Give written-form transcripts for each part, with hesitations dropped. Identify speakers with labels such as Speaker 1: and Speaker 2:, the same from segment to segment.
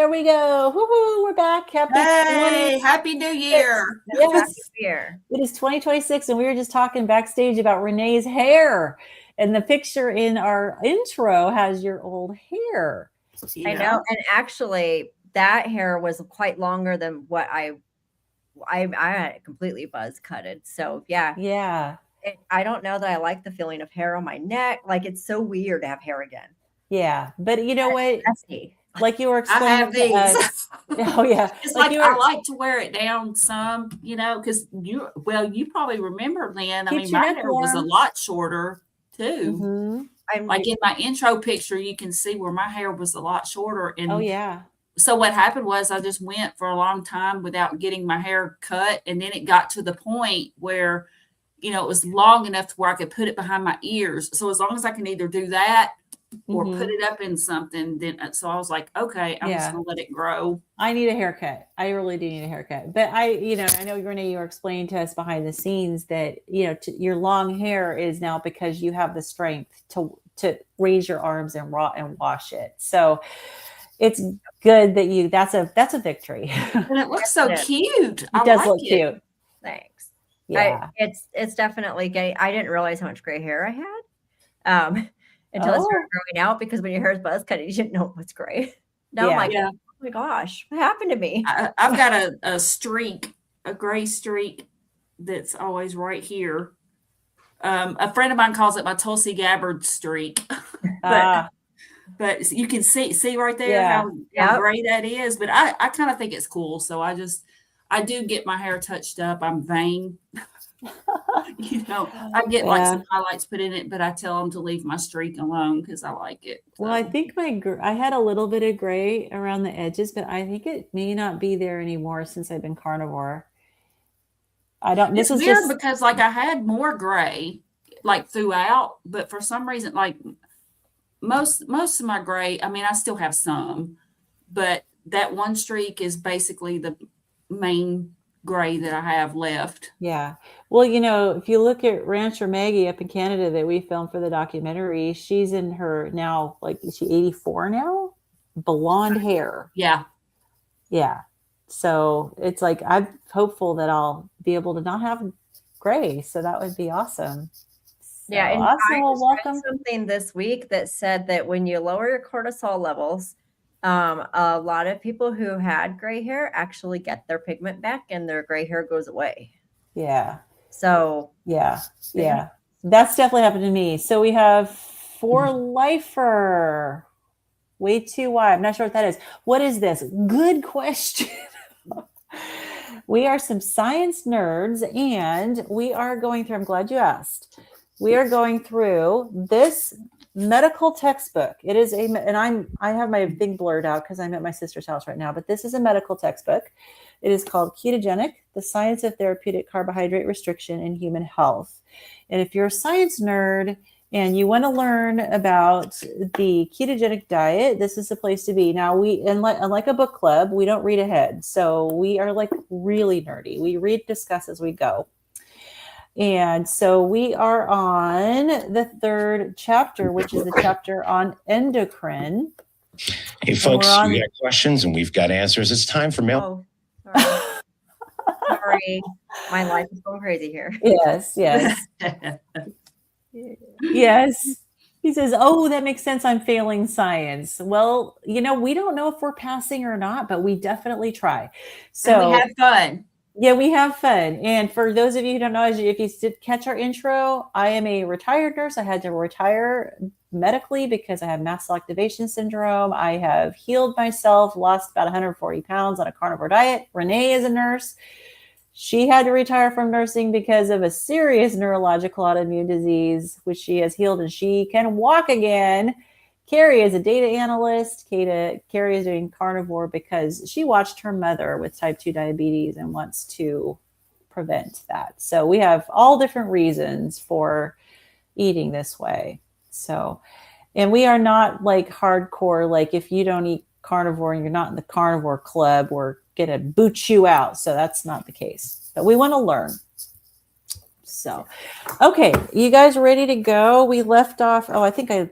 Speaker 1: there we go. Woohoo, we're back.
Speaker 2: Happy New Year.
Speaker 1: Yes.
Speaker 3: Happy New Year.
Speaker 1: It is 2026, and we were just talking backstage about Renee's hair. And the picture in our intro has your old hair.
Speaker 3: I know. And actually, that hair was quite longer than what I had it completely buzz cutted. So
Speaker 1: Yeah.
Speaker 3: I don't know that I like the feeling of hair on my neck. Like, it's so weird to have hair again.
Speaker 1: Yeah. But you know what?
Speaker 3: Messy.
Speaker 1: Like you were explaining.
Speaker 2: I have these.
Speaker 1: Oh yeah.
Speaker 2: It's like I like to wear it down some, because you probably remember, Lynn. I mean, my hair was a lot shorter too.
Speaker 1: Mm-hmm.
Speaker 2: Like in my intro picture, you can see where my hair was a lot shorter. And
Speaker 1: oh yeah.
Speaker 2: So what happened was I just went for a long time without getting my hair cut. And then it got to the point where, it was long enough to where I could put it behind my ears. So as long as I can either do that or put it up in something, then so I was like, okay, I'm just gonna let it grow.
Speaker 1: I need a haircut. I really do need a haircut. But I know, Renee, you were explaining to us behind the scenes that, your long hair is now because you have the strength to raise your arms and wash it. So it's good that that's a victory.
Speaker 2: And it looks so cute.
Speaker 1: It does look cute.
Speaker 3: Thanks.
Speaker 1: Yeah.
Speaker 3: It's definitely getting, I didn't realize how much gray hair I had. Until it started growing out, because when your hair is buzz cut, you didn't know it was gray. Now I'm like, oh my gosh, what happened to me?
Speaker 2: I've got a streak, a gray streak that's always right here. A friend of mine calls it my Tulsi Gabbard streak. But you can see right there how gray that is. But I kind of think it's cool. So I do get my hair touched up. I'm vain. I get like some highlights put in it, but I tell them to leave my streak alone because I like it. So.
Speaker 1: Well, I think I had a little bit of gray around the edges, but I think it may not be there anymore since I've been carnivore. I don't.
Speaker 2: It's weird because like I had more gray like throughout, but for some reason, like most of my gray, I mean, I still have some, but that one streak is basically the main gray that I have left.
Speaker 1: Yeah. Well, if you look at Rancher Maggie up in Canada that we filmed for the documentary, she's in her now, like, is she 84 now? Blonde hair.
Speaker 2: Yeah.
Speaker 1: Yeah. So it's like, I'm hopeful that I'll be able to not have gray. So that would be awesome. So,
Speaker 3: yeah. And
Speaker 1: awesome.
Speaker 3: I just read something this week that said that when you lower your cortisol levels, a lot of people who had gray hair actually get their pigment back and their gray hair goes away.
Speaker 1: Yeah.
Speaker 3: So
Speaker 1: yeah. That's definitely happened to me. So we have 4 lifer. Way too wide. I'm not sure what that is. What is this? Good question. We are some science nerds, and we are going through, I'm glad you asked. We are going through this medical textbook. It is I have my thing blurred out because I'm at my sister's house right now, but this is a medical textbook. It is called Ketogenic, The Science of Therapeutic Carbohydrate Restriction in Human Health. And if you're a science nerd and you want to learn about the ketogenic diet, this is the place to be. Now, unlike a book club, we don't read ahead. So we are like really nerdy. We discuss as we go. And so we are on the 3rd chapter, which is the chapter on endocrine.
Speaker 4: Hey, folks, we got questions and we've got answers. It's time for mail.
Speaker 3: Oh, sorry. My life is going crazy here.
Speaker 1: Yes. Yes. He says, oh, that makes sense. I'm failing science. Well, we don't know if we're passing or not, but we definitely try. So
Speaker 2: and we have fun.
Speaker 1: Yeah, we have fun. And for those of you who don't know, if you did catch our intro, I am a retired nurse. I had to retire medically because I have mast cell activation syndrome. I have healed myself, lost about 140 pounds on a carnivore diet. Renee is a nurse. She had to retire from nursing because of a serious neurological autoimmune disease, which she has healed, and she can walk again. Carrie is a data analyst. Carrie is doing carnivore because she watched her mother with type 2 diabetes and wants to prevent that. So we have all different reasons for eating this way. So, and we are not like hardcore, like if you don't eat carnivore and you're not in the carnivore club, we're going to boot you out. So that's not the case, but we want to learn. So, okay, you guys ready to go? We left off. Oh, I think I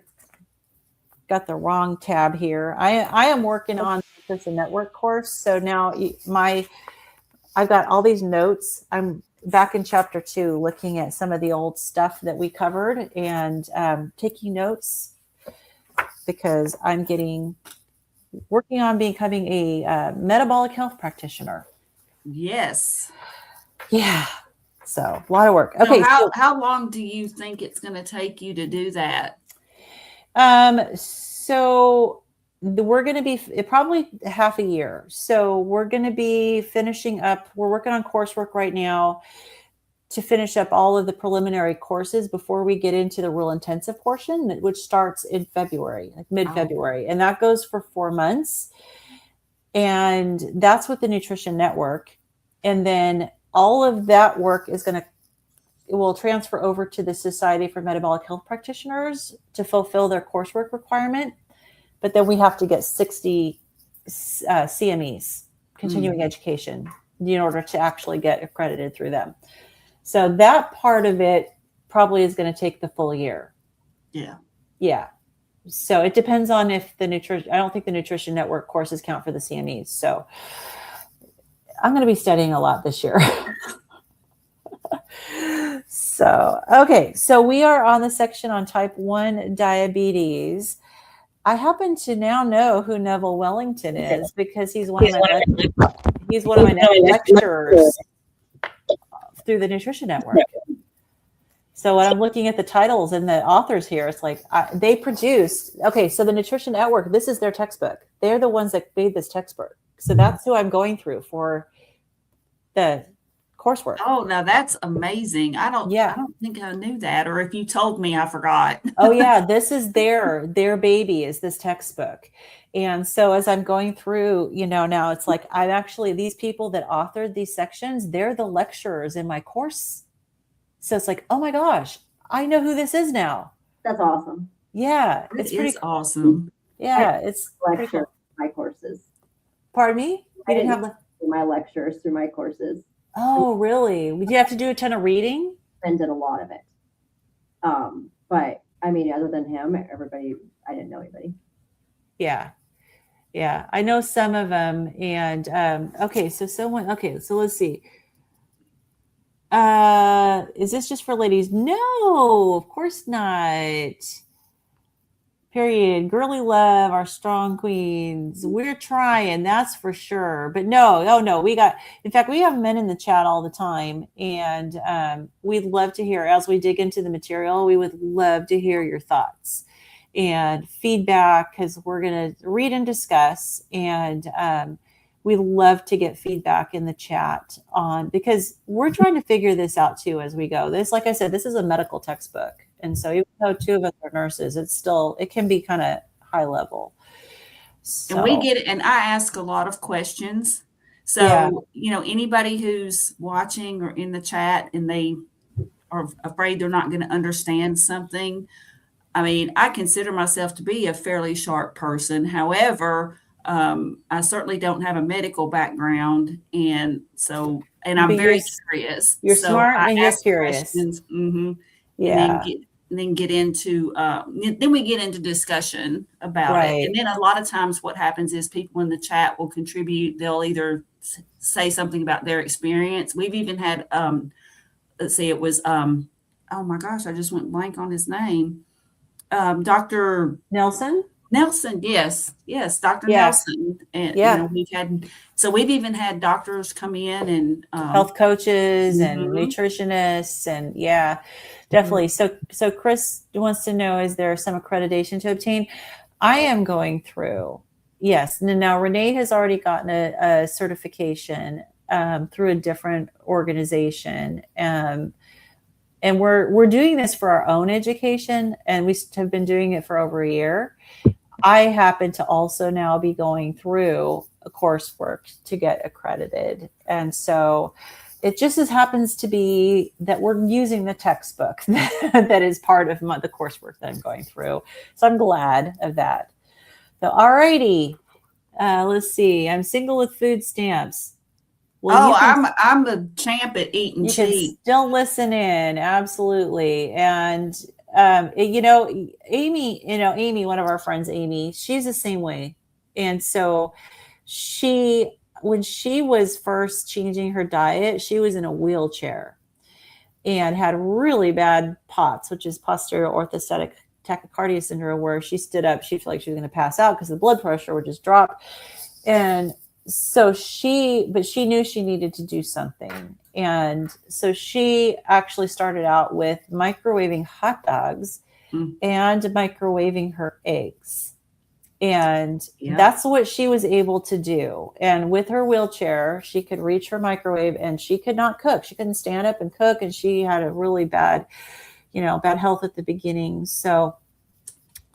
Speaker 1: got the wrong tab here. I am working on Nutrition Network course. So now I've got all these notes. I'm back in chapter 2, looking at some of the old stuff that we covered and taking notes because I'm working on becoming a metabolic health practitioner.
Speaker 2: Yes.
Speaker 1: Yeah. So a lot of work. Okay.
Speaker 2: So how long do you think it's going to take you to do that?
Speaker 1: So we're going to be probably half a year. So we're going to be finishing up. We're working on coursework right now to finish up all of the preliminary courses before we get into the real intensive portion, which starts in February, like mid-February. And that goes for 4 months. And that's with the Nutrition Network. And then all of that work will transfer over to the Society for Metabolic Health Practitioners to fulfill their coursework requirement. But then we have to get 60 CMEs, continuing education, in order to actually get accredited through them. So that part of it probably is going to take the full year.
Speaker 2: Yeah.
Speaker 1: Yeah. So it depends on if I don't think the Nutrition Network courses count for the CMEs. So I'm going to be studying a lot this year. So, okay. So we are on the section on type 1 diabetes. I happen to now know who Neville Wellington is because he's one of my lecturers through the Nutrition Network. So when I'm looking at the titles and the authors here, it's like they produced. Okay, so the Nutrition Network, this is their textbook. They're the ones that made this textbook. So that's who I'm going through for the coursework.
Speaker 2: Oh, now that's amazing. I don't think I knew that, or if you told me, I forgot.
Speaker 1: Oh yeah, this is their baby is this textbook. And so as I'm going through, now it's like I'm actually, these people that authored these sections, they're the lecturers in my course. So it's like, oh my gosh, I know who this is now.
Speaker 3: That's awesome.
Speaker 1: Yeah, it's pretty
Speaker 2: awesome.
Speaker 1: Yeah, it's
Speaker 3: lecture cool. My courses.
Speaker 1: Pardon me?
Speaker 3: I didn't have my lectures through my courses.
Speaker 1: Oh, really? Would you have to do a ton of reading?
Speaker 3: I did a lot of it. But I mean, other than him, everybody, I didn't know anybody.
Speaker 1: Yeah. Yeah. I know some of them. And so let's see. Is this just for ladies? No, of course not. Period. Girly love our strong queens. We're trying, that's for sure. But no, in fact, we have men in the chat all the time. And we'd love to hear, as we dig into the material, we would love to hear your thoughts and feedback, because we're going to read and discuss. And we love to get feedback in the chat because we're trying to figure this out too as we go. This, like I said, this is a medical textbook. And so even though 2 of us are nurses, it can be kind of high level. So.
Speaker 2: And I ask a lot of questions. So, anybody who's watching or in the chat and they are afraid they're not going to understand something. I mean, I consider myself to be a fairly sharp person. However, I certainly don't have a medical background. And I'm very curious.
Speaker 1: You're smart and you're curious.
Speaker 2: Mm-hmm.
Speaker 1: Yeah.
Speaker 2: And then get into then we get into discussion about it. And then a lot of times what happens is people in the chat will contribute. They'll either say something about their experience. We've even had it was oh my gosh, I just went blank on his name. Dr.
Speaker 1: Nelson,
Speaker 2: yes, Dr. Nelson. And we've even had doctors come in and
Speaker 1: health coaches and nutritionists and definitely. So Chris wants to know, is there some accreditation to obtain? I am going through. Yes. Now Renee has already gotten a certification through a different organization. And we're doing this for our own education, and we have been doing it for over a year. I happen to also now be going through a coursework to get accredited. And so it just happens to be that we're using the textbook that is part of the coursework that I'm going through. So I'm glad of that. So, all righty. Let's see. I'm single with food stamps.
Speaker 2: Well, I'm a champ at eating cheap.
Speaker 1: You can still listen in. Absolutely. And, Amy, one of our friends, Amy, she's the same way. And so when she was first changing her diet, she was in a wheelchair and had really bad POTS, which is posterior orthostatic tachycardia syndrome, where she stood up, she felt like she was going to pass out because the blood pressure would just drop. And so she knew she needed to do something. And so she actually started out with microwaving hot dogs and microwaving her eggs. And that's what she was able to do. And with her wheelchair, she could reach her microwave, and she could not cook. She couldn't stand up and cook. And she had a really bad health at the beginning. So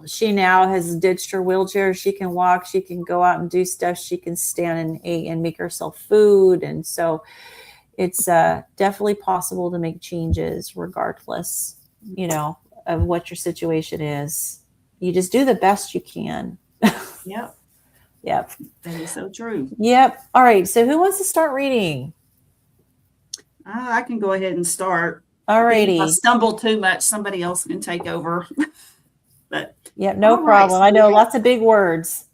Speaker 1: she now has ditched her wheelchair. She can walk, she can go out and do stuff. She can stand and eat and make herself food. And so it's definitely possible to make changes regardless, of what your situation is. You just do the best you can.
Speaker 2: Yep.
Speaker 1: Yep.
Speaker 2: That is so true.
Speaker 1: Yep. All right. So who wants to start reading?
Speaker 2: I can go ahead and start.
Speaker 1: All righty.
Speaker 2: If I stumble too much, somebody else can take over. But
Speaker 1: yeah, no problem. Right, so I know lots of big words.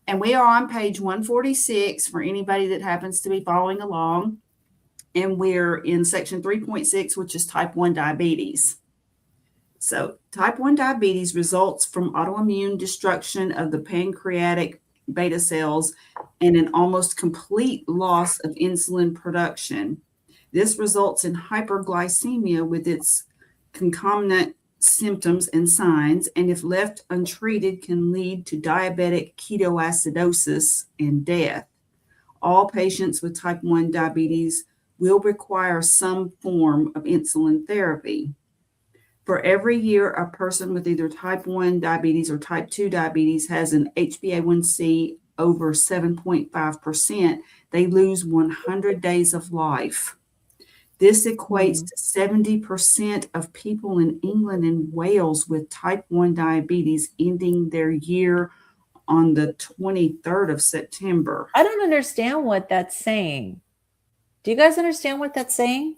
Speaker 2: And we are on page 146 for anybody that happens to be following along. And we're in section 3.6, which is type 1 diabetes. So type 1 diabetes results from autoimmune destruction of the pancreatic beta cells and an almost complete loss of insulin production. This results in hyperglycemia with its concomitant symptoms and signs, and if left untreated, can lead to diabetic ketoacidosis and death. All patients with type 1 diabetes will require some form of insulin therapy. For every year a person with either type 1 diabetes or type 2 diabetes has an HbA1c over 7.5%, they lose 100 days of life. This equates to 70% of people in England and Wales with type 1 diabetes ending their year on the 23rd of September.
Speaker 1: I don't understand what that's saying. Do you guys understand what that's saying?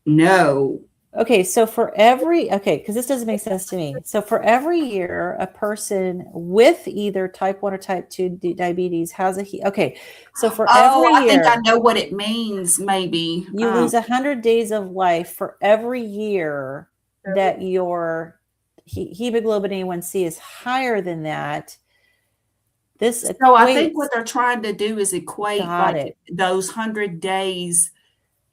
Speaker 2: No.
Speaker 1: Okay, so because this doesn't make sense to me. So for every year, a person with either type 1 or type 2 diabetes has so for every year.
Speaker 2: I think I know what it means, maybe.
Speaker 1: You lose 100 days of life for every year that your hemoglobin A1C is higher than that.
Speaker 2: So I think what they're trying to do is equate those 100 days.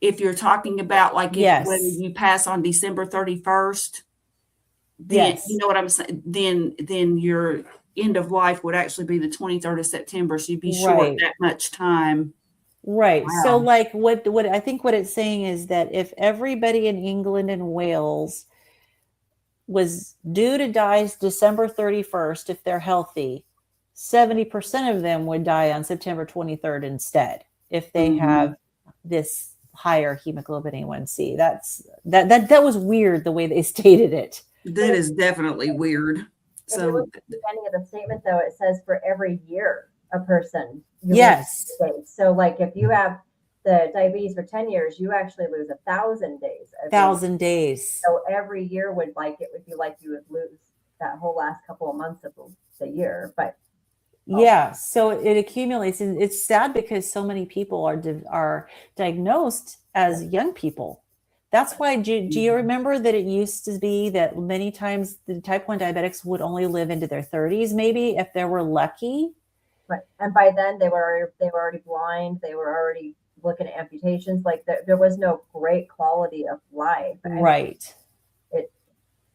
Speaker 2: If you're talking about whether you pass on December 31st, then you know what I'm saying, then your end of life would actually be the 23rd of September. So you'd be short that much time.
Speaker 1: Right. Wow. So what I think what it's saying is that if everybody in England and Wales was due to die December 31st, if they're healthy, 70% of them would die on September 23rd instead, if they have this higher hemoglobin A1C. That was weird the way they stated it.
Speaker 2: That is definitely weird. So
Speaker 3: at the beginning of the statement, though, it says for every year a person.
Speaker 1: Yes.
Speaker 3: So if you have the diabetes for 10 years, you actually lose 1,000 days.
Speaker 1: 1,000 days.
Speaker 3: So every year it would be like you would lose that whole last couple of months of the year. But
Speaker 1: yeah, so it accumulates, and it's sad because so many people are diagnosed as young people. That's why, do you remember that it used to be that many times the type 1 diabetics would only live into their 30s, maybe, if they were lucky?
Speaker 3: Right, and by then they were already blind. They were already looking at amputations. There was no great quality of life.
Speaker 1: Right.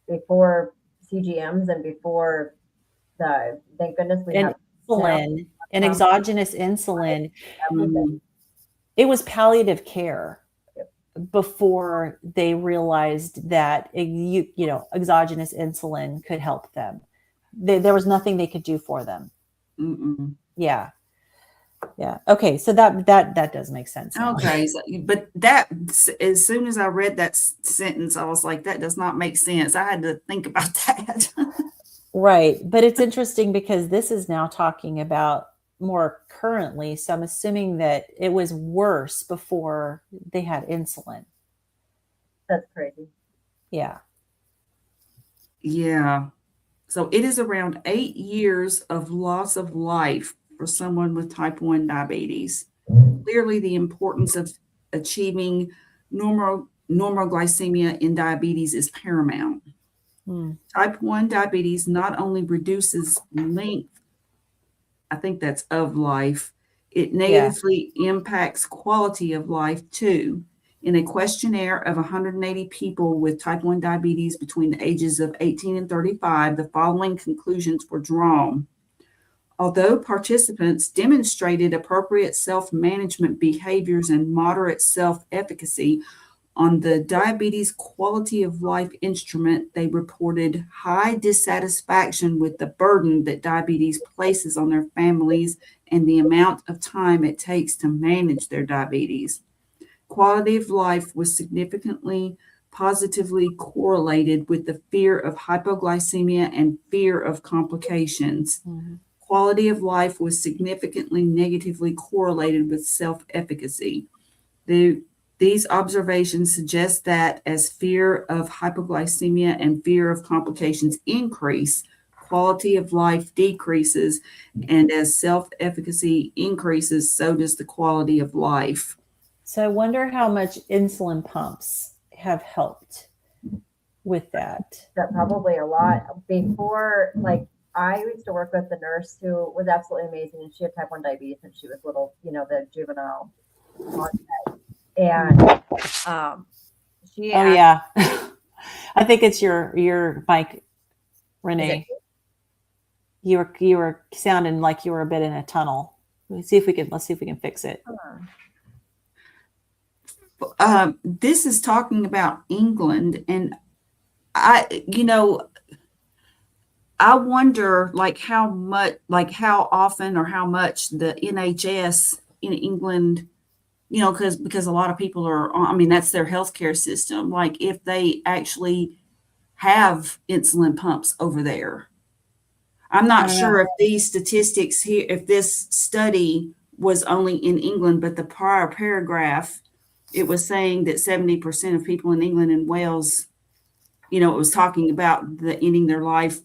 Speaker 3: Before CGMs and before thank goodness we have
Speaker 1: insulin and exogenous insulin. It was palliative care before they realized that exogenous insulin could help them. There was nothing they could do for them. Yeah. Okay, so that does make sense now.
Speaker 2: Okay, but that, as soon as I read that sentence, I was like, that does not make sense. I had to think about that.
Speaker 1: Right. But it's interesting because this is now talking about more currently. So I'm assuming that it was worse before they had insulin.
Speaker 3: That's crazy.
Speaker 1: Yeah.
Speaker 2: Yeah. So it is around 8 years of loss of life for someone with type 1 diabetes. Clearly, the importance of achieving normal glycemia in diabetes is paramount. Type 1 diabetes not only reduces length, I think that's of life, it negatively impacts quality of life too. In a questionnaire of 180 people with type 1 diabetes between the ages of 18 and 35, the following conclusions were drawn. Although participants demonstrated appropriate self-management behaviors and moderate self-efficacy on the diabetes quality of life instrument, they reported high dissatisfaction with the burden that diabetes places on their families and the amount of time it takes to manage their diabetes. Quality of life was significantly positively correlated with the fear of hypoglycemia and fear of complications. Quality of life was significantly negatively correlated with self-efficacy. These observations suggest that as fear of hypoglycemia and fear of complications increase, quality of life decreases, and as self-efficacy increases, so does the quality of life.
Speaker 1: So I wonder how much insulin pumps have helped with that.
Speaker 3: That probably a lot. Before, like, I used to work with the nurse who was absolutely amazing, and she had type 1 diabetes when she was little, the juvenile onset. And she
Speaker 1: yeah. I think it's your mic, Renee. You were sounding like you were a bit in a tunnel. Let's see if we can fix it.
Speaker 2: This is talking about England, and I wonder how often or how much the NHS in England, because a lot of people that's their healthcare system. Like if they actually have insulin pumps over there. I'm not sure if these statistics here, if this study was only in England, but the prior paragraph, it was saying that 70% of people in England and Wales, it was talking about the ending their life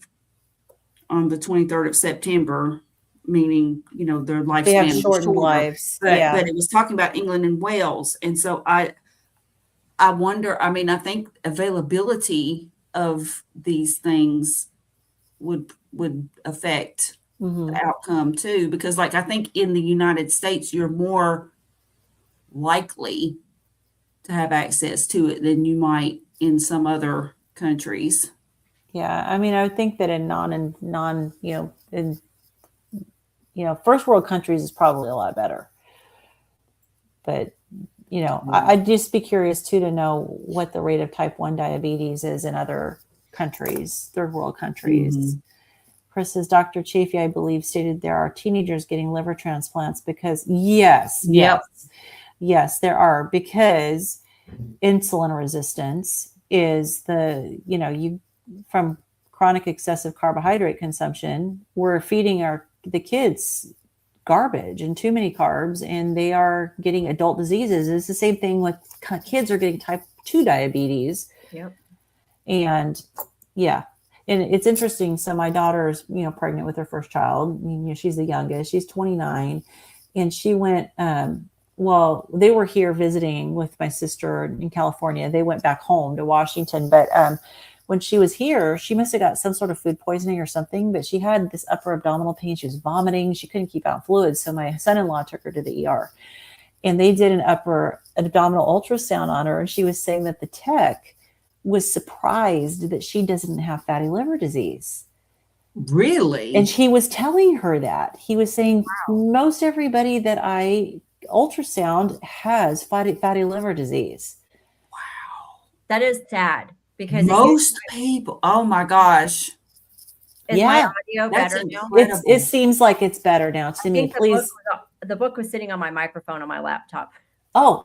Speaker 2: on the 23rd of September, meaning, their lifespan.
Speaker 1: They have shortened lives.
Speaker 2: But it was talking about England and Wales. And so I wonder, I think availability of these things would affect the outcome too, because I think in the United States, you're more likely to have access to it than you might in some other countries.
Speaker 1: Yeah. I would think that in first world countries is probably a lot better, but I'd just be curious too, to know what the rate of type 1 diabetes is in other countries, third world countries. Chris says, Dr. Chafee, I believe, stated there are teenagers getting liver transplants because yes, there are, because insulin resistance is from chronic excessive carbohydrate consumption. We're feeding the kids garbage and too many carbs, and they are getting adult diseases. It's the same thing with kids are getting type 2 diabetes. And and it's interesting. So my daughter's, pregnant with her first child. She's the youngest. She's 29, and she went. They were here visiting with my sister in California. They went back home to Washington, but when she was here, she must have got some sort of food poisoning or something. But she had this upper abdominal pain. She was vomiting. She couldn't keep out fluids. So my son-in-law took her to the ER, and they did an upper abdominal ultrasound on her, and she was saying that the tech was surprised that she doesn't have fatty liver disease.
Speaker 2: Really?
Speaker 1: And he was telling her that. He was saying, most everybody that I ultrasound has fatty liver disease.
Speaker 2: Wow.
Speaker 3: That is sad, because
Speaker 2: most people, oh my gosh.
Speaker 3: Is my audio better now?
Speaker 1: It seems like it's better now to me. Please.
Speaker 3: The book was sitting on my microphone on my laptop.
Speaker 1: Oh.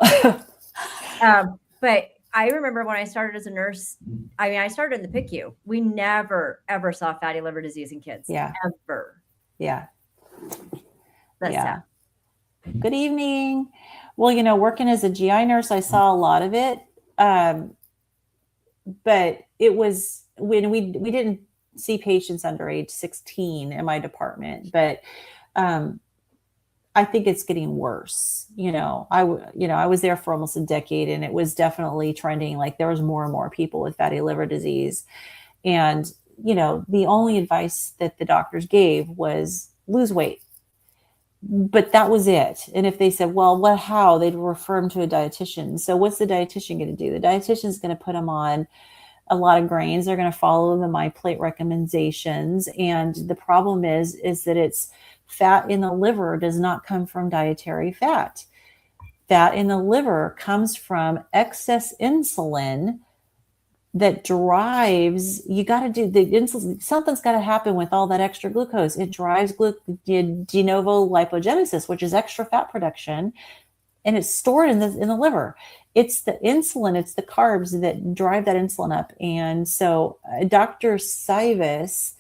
Speaker 3: But I remember when I started as a nurse, I started in the PICU. We never, ever saw fatty liver disease in kids.
Speaker 1: Yeah.
Speaker 3: Ever.
Speaker 1: Yeah.
Speaker 3: That's sad.
Speaker 1: Good evening. Well, working as a GI nurse, I saw a lot of it. But it was when we didn't see patients under age 16 in my department, but I think it's getting worse. I was there for almost a decade, and it was definitely trending. Like there was more and more people with fatty liver disease. And, the only advice that the doctors gave was lose weight. But that was it. And if they said, well, how? They'd refer them to a dietitian. So what's the dietitian going to do? The dietitian is going to put them on a lot of grains. They're going to follow the MyPlate recommendations. And the problem is that it's fat in the liver does not come from dietary fat. Fat in the liver comes from excess insulin that drives, you got to do the insulin. Something's got to happen with all that extra glucose. It drives de novo lipogenesis, which is extra fat production, and it's stored in the liver. It's the insulin, it's the carbs that drive that insulin up. And so Dr. Sivis,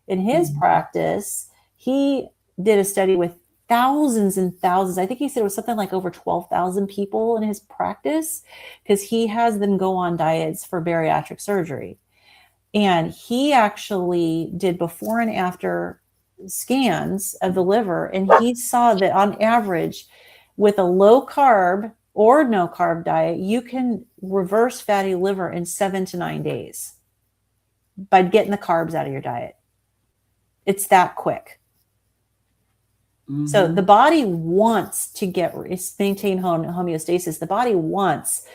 Speaker 1: in his practice, he did a study with thousands and thousands. I think he said it was something like over 12,000 people in his practice, because he has them go on diets for bariatric surgery. And he actually did before and after scans of the liver. And he saw that on average, with a low carb or no carb diet, you can reverse fatty liver in 7 to 9 days by getting the carbs out of your diet. It's that quick. Mm-hmm. So the body wants to maintain homeostasis. The body wants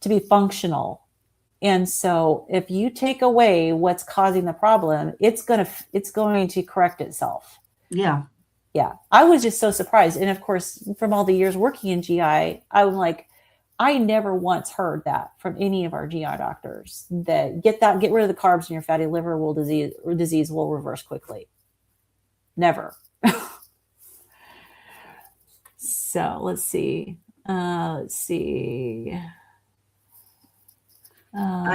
Speaker 1: to be functional. And so if you take away what's causing the problem, it's going to correct itself.
Speaker 2: Yeah.
Speaker 1: Yeah. I was just so surprised. And of course, from all the years working in GI, I'm like, I never once heard that from any of our GI doctors, that get rid of the carbs in your fatty liver, disease will reverse quickly. Never. So let's see. I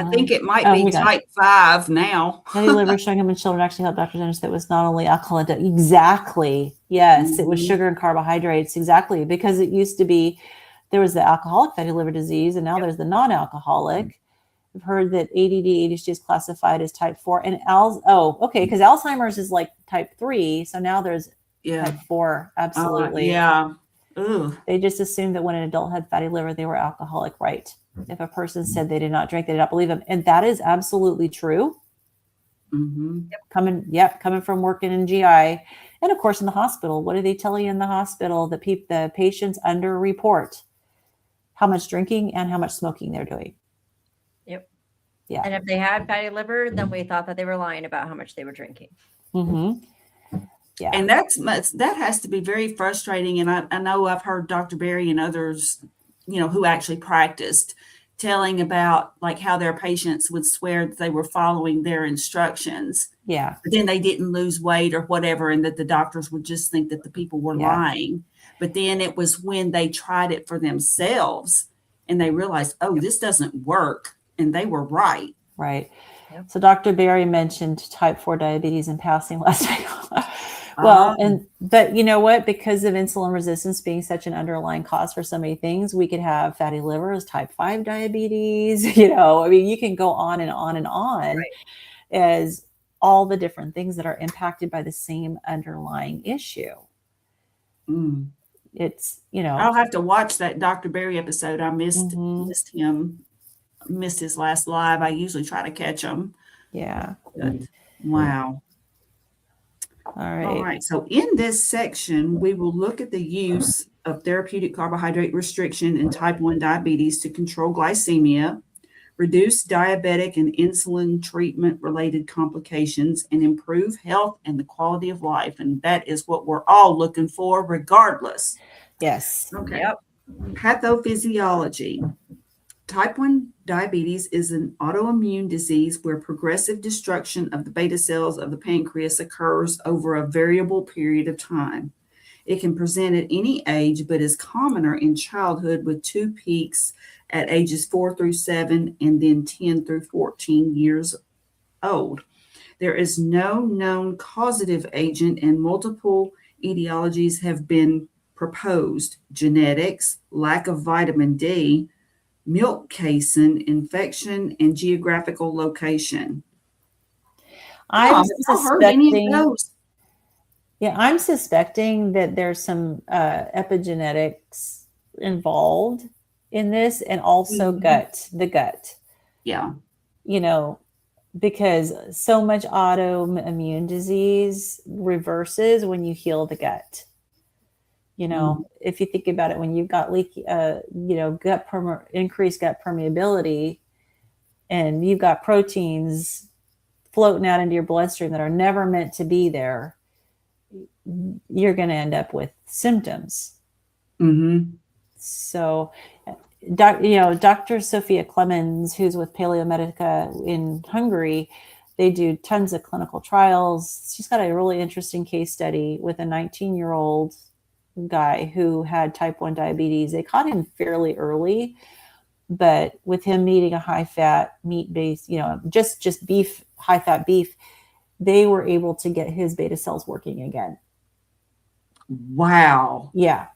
Speaker 2: think it might be type 5 now.
Speaker 1: Fatty liver showing up in children actually helped doctors understand that it was not only alcohol. Exactly. Yes, It was sugar and carbohydrates. Exactly. Because it used to be, there was the alcoholic fatty liver disease, and now there's the non-alcoholic. I've heard that ADD, ADHD is classified as type 4. And because Alzheimer's is like type 3. So now there's type 4. Absolutely.
Speaker 2: Yeah. Ooh.
Speaker 1: They just assumed that when an adult had fatty liver, they were alcoholic, right? If a person said they did not drink, they did not believe them. And that is absolutely true.
Speaker 2: Mm-hmm.
Speaker 1: Coming from working in GI. And of course, in the hospital, what do they tell you in the hospital? The patients underreport how much drinking and how much smoking they're doing.
Speaker 3: Yep.
Speaker 1: Yeah.
Speaker 3: And if they had fatty liver, then we thought that they were lying about how much they were drinking.
Speaker 1: Mm-hmm. Yeah.
Speaker 2: And that has to be very frustrating. And I know I've heard Dr. Berry and others, who actually practiced, telling about like how their patients would swear that they were following their instructions.
Speaker 1: Yeah.
Speaker 2: But then they didn't lose weight or whatever, and that the doctors would just think that the people were lying. But then it was when they tried it for themselves and they realized, this doesn't work. And they were right.
Speaker 1: Right.
Speaker 3: Yep.
Speaker 1: So Dr. Berry mentioned type 4 diabetes in passing last night. Well, but you know what? Because of insulin resistance being such an underlying cause for so many things, we could have fatty livers, type 5 diabetes, you can go on and on and on as all the different things that are impacted by the same underlying issue.
Speaker 2: Mm.
Speaker 1: It's,
Speaker 2: I'll have to watch that Dr. Berry episode. I missed him, missed his last live. I usually try to catch him.
Speaker 1: Yeah.
Speaker 2: But, wow.
Speaker 1: All right.
Speaker 2: So in this section, we will look at the use of therapeutic carbohydrate restriction in type 1 diabetes to control glycemia, reduce diabetic and insulin treatment-related complications, and improve health and the quality of life. And that is what we're all looking for, regardless.
Speaker 1: Yes.
Speaker 2: Okay. Yep. Pathophysiology. Type 1 diabetes is an autoimmune disease where progressive destruction of the beta cells of the pancreas occurs over a variable period of time. It can present at any age, but is commoner in childhood, with 2 peaks at ages 4 through 7 and then 10 through 14 years old. There is no known causative agent, and multiple etiologies have been proposed: genetics, lack of vitamin D, milk casein, infection, and geographical location.
Speaker 1: I'm
Speaker 2: heard any of those.
Speaker 1: Yeah, I'm suspecting that there's some epigenetics involved in this, and also the gut.
Speaker 2: Yeah.
Speaker 1: You know, because so much autoimmune disease reverses when you heal the gut. You know, if you think about it, when you've got leaky, increased gut permeability, and you've got proteins floating out into your bloodstream that are never meant to be there, you're going to end up with symptoms.
Speaker 2: Mm-hmm.
Speaker 1: So, Dr. Sophia Clemens, who's with Paleomedica in Hungary, they do tons of clinical trials. She's got a really interesting case study with a 19-year-old guy who had type 1 diabetes. They caught him fairly early, but with him eating a high-fat, meat-based, just beef, high-fat beef, they were able to get his beta cells working again.
Speaker 2: Wow.
Speaker 1: Yeah.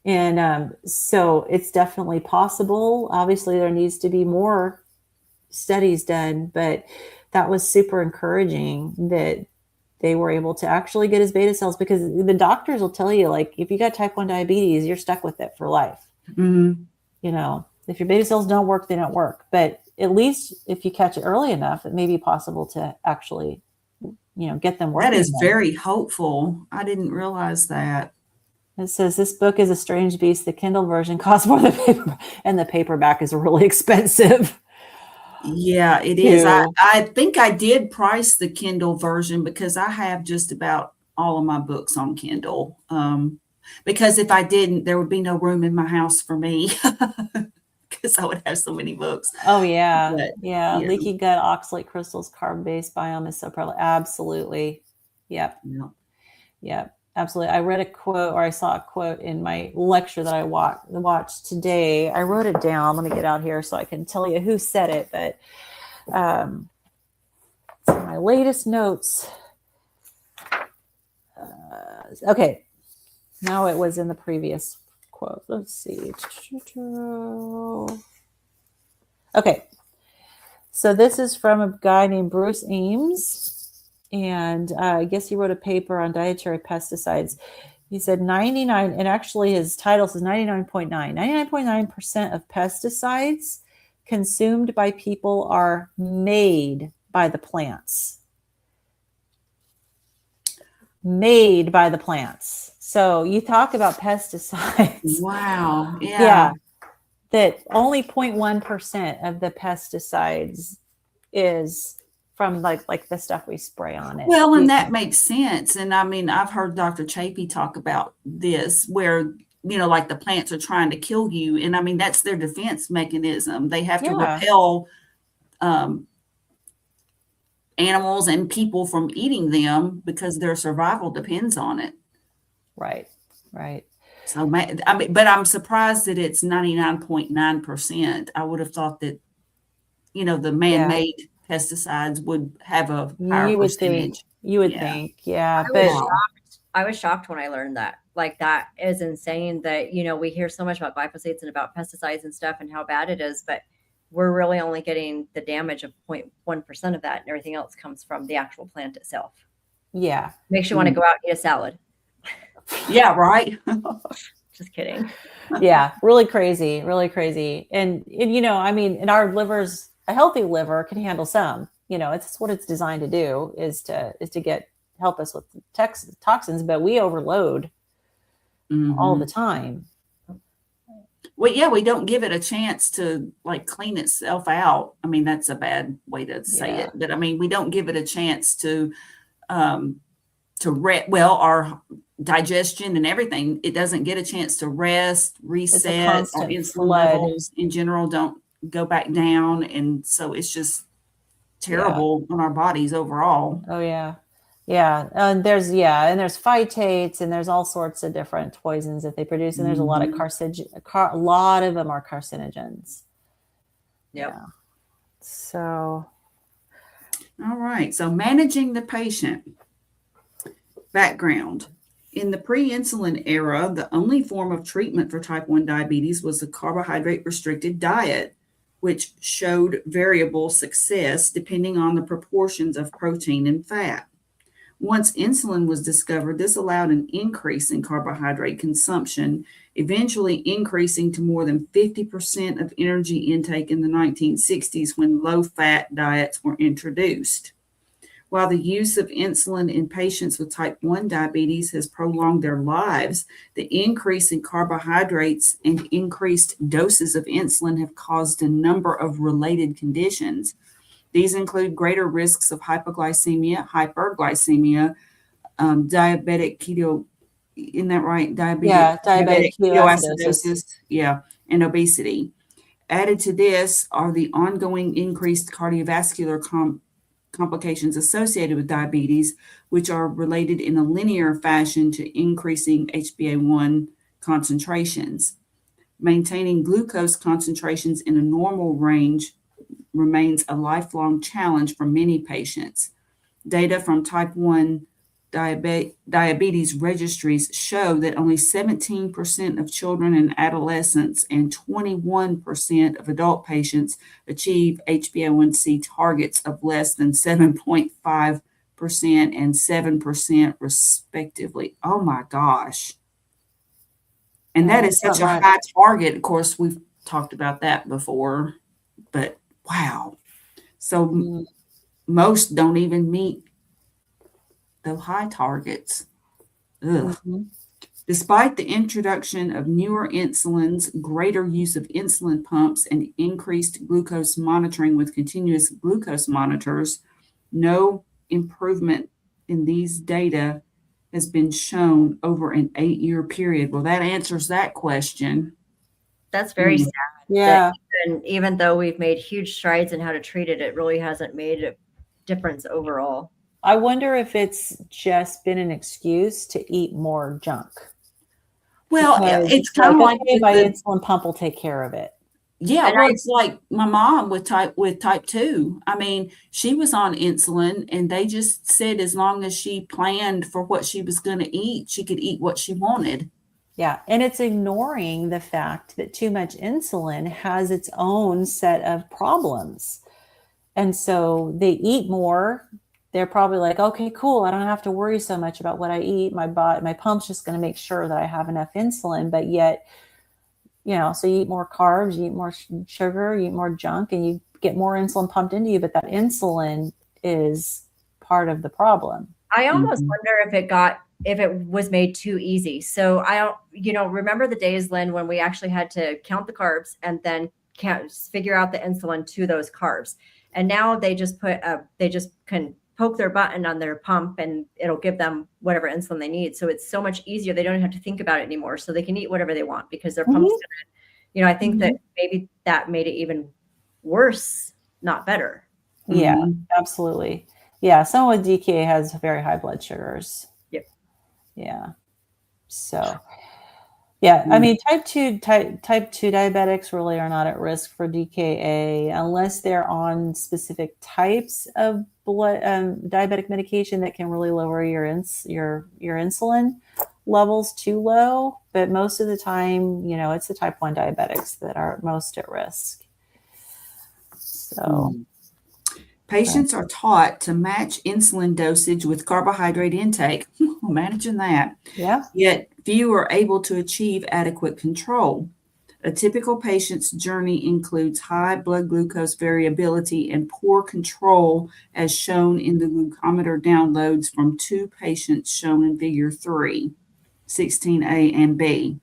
Speaker 1: And so it's definitely possible. Obviously, there needs to be more studies done, but that was super encouraging that they were able to actually get his beta cells, because the doctors will tell you, like, if you got type 1 diabetes, you're stuck with it for life.
Speaker 2: Mm-hmm.
Speaker 1: If your beta cells don't work, they don't work. But at least if you catch it early enough, it may be possible to actually, get them working.
Speaker 2: That is very hopeful. I didn't realize that.
Speaker 1: It says this book is a strange beast. The Kindle version costs more than paper, and the paperback is really expensive.
Speaker 2: Yeah, it is. I think I did price the Kindle version because I have just about all of my books on Kindle. Because if I didn't, there would be no room in my house for me because I would have so many books.
Speaker 1: Oh, yeah.
Speaker 2: But,
Speaker 1: yeah. Leaky gut, oxalate crystals, carb-based biome is so prevalent. Absolutely. Yep. Yep. Absolutely. I read a quote, or I saw a quote in my lecture that I watched today. I wrote it down. Let me get out here so I can tell you who said it. But my latest notes. Okay. No, it was in the previous quote. Let's see. Okay. So this is from a guy named Bruce Ames. And I guess he wrote a paper on dietary pesticides. He said 99, and actually his title says 99.9% of pesticides consumed by people are made by the plants. Made by the plants. So you talk about pesticides.
Speaker 2: Wow.
Speaker 1: Yeah. That only 0.1% of the pesticides is from like the stuff we spray on it.
Speaker 2: Well, and that makes sense. And I mean, I've heard Dr. Chapey talk about this where, like the plants are trying to kill you. And I mean, that's their defense mechanism. They have to repel animals and people from eating them because their survival depends on it.
Speaker 1: Right.
Speaker 2: So, but I'm surprised that it's 99.9%. I would have thought that, the man-made pesticides would have a higher percentage.
Speaker 1: You would think, yeah.
Speaker 3: I was shocked when I learned that. Like, that is insane that, we hear so much about glyphosates and about pesticides and stuff and how bad it is, but we're really only getting the damage of 0.1% of that, and everything else comes from the actual plant itself.
Speaker 1: Yeah.
Speaker 3: Makes you want to go out and eat a salad.
Speaker 2: Yeah, right.
Speaker 3: Just kidding.
Speaker 1: Yeah, really crazy. And I mean, in our livers, a healthy liver can handle some. It's what it's designed to do is to help us with toxins, but we overload all the time.
Speaker 2: Well, yeah, we don't give it a chance to clean itself out. I mean, that's a bad way to say it, but I mean, we don't give it a chance to our digestion and everything. It doesn't get a chance to rest, reset. Our insulin levels in general don't go back down, and so it's just terrible on our bodies overall.
Speaker 1: Oh yeah. And there's phytates, and there's all sorts of different poisons that they produce, and there's a lot of a lot of them are carcinogens.
Speaker 3: Yep.
Speaker 1: Yeah. So
Speaker 2: all right, so managing the patient. Background. In the pre-insulin era, the only form of treatment for type 1 diabetes was a carbohydrate-restricted diet, which showed variable success depending on the proportions of protein and fat. Once insulin was discovered, this allowed an increase in carbohydrate consumption, eventually increasing to more than 50% of energy intake in the 1960s when low-fat diets were introduced. While the use of insulin in patients with type 1 diabetes has prolonged their lives, the increase in carbohydrates and increased doses of insulin have caused a number of related conditions. These include greater risks of hypoglycemia, hyperglycemia, diabetic keto, isn't that right?
Speaker 1: Diabetic ketoacidosis.
Speaker 2: Yeah, and obesity. Added to this are the ongoing increased cardiovascular complications associated with diabetes, which are related in a linear fashion to increasing HbA1 concentrations. Maintaining glucose concentrations in a normal range remains a lifelong challenge for many patients. Data from type 1 diabetes registries show that only 17% of children and adolescents and 21% of adult patients achieve HbA1c targets of less than 7.5% and 7% respectively. Oh my gosh. And that is such a high target. Of course, we've talked about that before, but wow. So most don't even meet the high targets. Despite the introduction of newer insulins, greater use of insulin pumps, and increased glucose monitoring with continuous glucose monitors, no improvement in these data has been shown over an 8-year period. Well, that answers that question.
Speaker 3: That's very sad.
Speaker 1: Yeah.
Speaker 3: Even though we've made huge strides in how to treat it, it really hasn't made a difference overall.
Speaker 1: I wonder if it's just been an excuse to eat more junk.
Speaker 2: Well,
Speaker 1: Because
Speaker 2: it's kind of like
Speaker 1: my insulin pump will take care of it.
Speaker 2: Yeah, well, it's like my mom with type 2. I mean, she was on insulin, and they just said as long as she planned for what she was going to eat, she could eat what she wanted.
Speaker 1: Yeah, and it's ignoring the fact that too much insulin has its own set of problems. And so they eat more. They're probably like, okay, cool. I don't have to worry so much about what I eat. My pump's just going to make sure that I have enough insulin. But yet, so you eat more carbs, you eat more sugar, you eat more junk, and you get more insulin pumped into you. But that insulin is part of the problem.
Speaker 3: I almost wonder if it was made too easy. So I don't, remember the days, Lynn, when we actually had to count the carbs and then figure out the insulin to those carbs. And now they just can poke their button on their pump and it'll give them whatever insulin they need. So it's so much easier. They don't have to think about it anymore. So they can eat whatever they want because their pump's gonna, I think that maybe that made it even worse, not better.
Speaker 1: Yeah, absolutely. Yeah. Someone with DKA has very high blood sugars.
Speaker 3: Yep.
Speaker 1: Yeah. So, yeah, I mean, type 2 diabetics really are not at risk for DKA unless they're on specific types of blood diabetic medication that can really lower your insulin levels too low. But most of the time, it's the type 1 diabetics that are most at risk. So.
Speaker 2: Patients are taught to match insulin dosage with carbohydrate intake. Imagine that.
Speaker 1: Yeah.
Speaker 2: Yet few are able to achieve adequate control. A typical patient's journey includes high blood glucose variability and poor control, as shown in the glucometer downloads from 2 patients shown in Figure 3, 16A and B.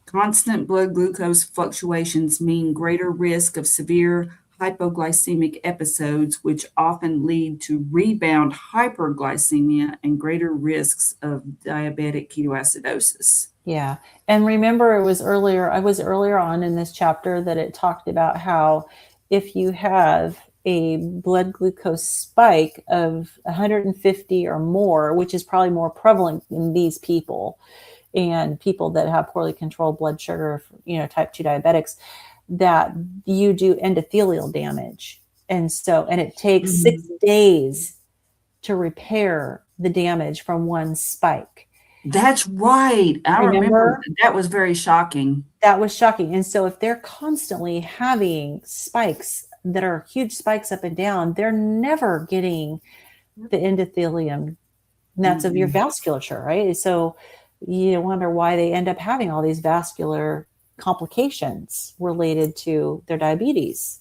Speaker 2: Constant blood glucose fluctuations mean greater risk of severe hypoglycemic episodes, which often lead to rebound hyperglycemia and greater risks of diabetic ketoacidosis.
Speaker 1: Yeah. And remember, I was earlier on in this chapter that it talked about how if you have a blood glucose spike of 150 or more, which is probably more prevalent in these people and people that have poorly controlled blood sugar, type 2 diabetics, that you do endothelial damage. And it takes 6 days to repair the damage from one spike.
Speaker 2: That's right. I remember that was very shocking.
Speaker 1: That was shocking. And so if they're constantly having spikes that are huge spikes up and down, they're never getting the endothelium nets of your vasculature, right? So you wonder why they end up having all these vascular complications related to their diabetes.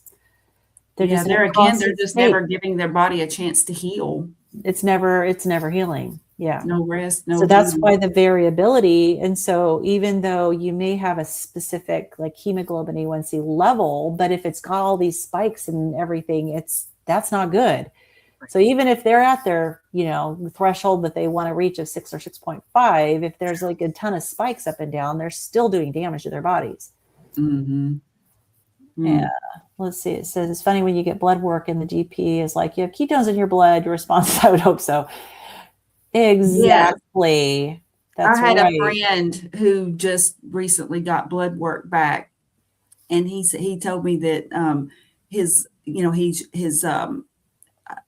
Speaker 1: They're
Speaker 2: Yeah,
Speaker 1: just in a
Speaker 2: there again, they're
Speaker 1: constant
Speaker 2: just
Speaker 1: state.
Speaker 2: never giving their body a chance to heal.
Speaker 1: It's never healing. Yeah.
Speaker 2: No rest, no
Speaker 1: So that's
Speaker 2: healing.
Speaker 1: why the variability. And so even though you may have a specific like hemoglobin A1C level, but if it's got all these spikes and everything, that's not good. So even if they're at their, threshold that they want to reach of 6 or 6.5, if there's like a ton of spikes up and down, they're still doing damage to their bodies.
Speaker 2: Mm-hmm.
Speaker 1: Yeah. Let's see. It says it's funny when you get blood work and the GP is like, you have ketones in your blood. Your response is, I would hope so. Exactly.
Speaker 2: Yes.
Speaker 1: That's
Speaker 2: I had
Speaker 1: right.
Speaker 2: a friend who just recently got blood work back, and he told me that his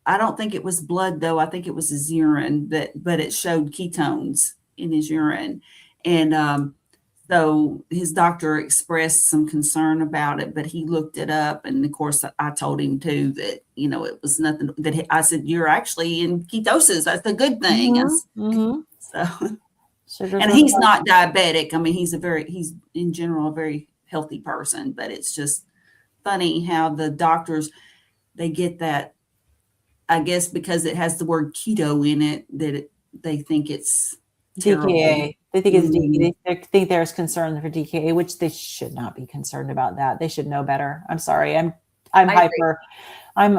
Speaker 2: I don't think it was blood though. I think it was his urine but it showed ketones in his urine, and so his doctor expressed some concern about it, but he looked it up. And of course, I told him too that, it was nothing that I said, you're actually in ketosis. That's a good thing. So, and he's not diabetic. I mean, he's in general a very healthy person, but it's just funny how the doctors, they get that, I guess, because it has the word keto in it, that they think it's terrible.
Speaker 1: DKA. They think it's DKA. They think there's concern for DKA, which they should not be concerned about that. They should know better. I'm sorry. I'm hyper. I'm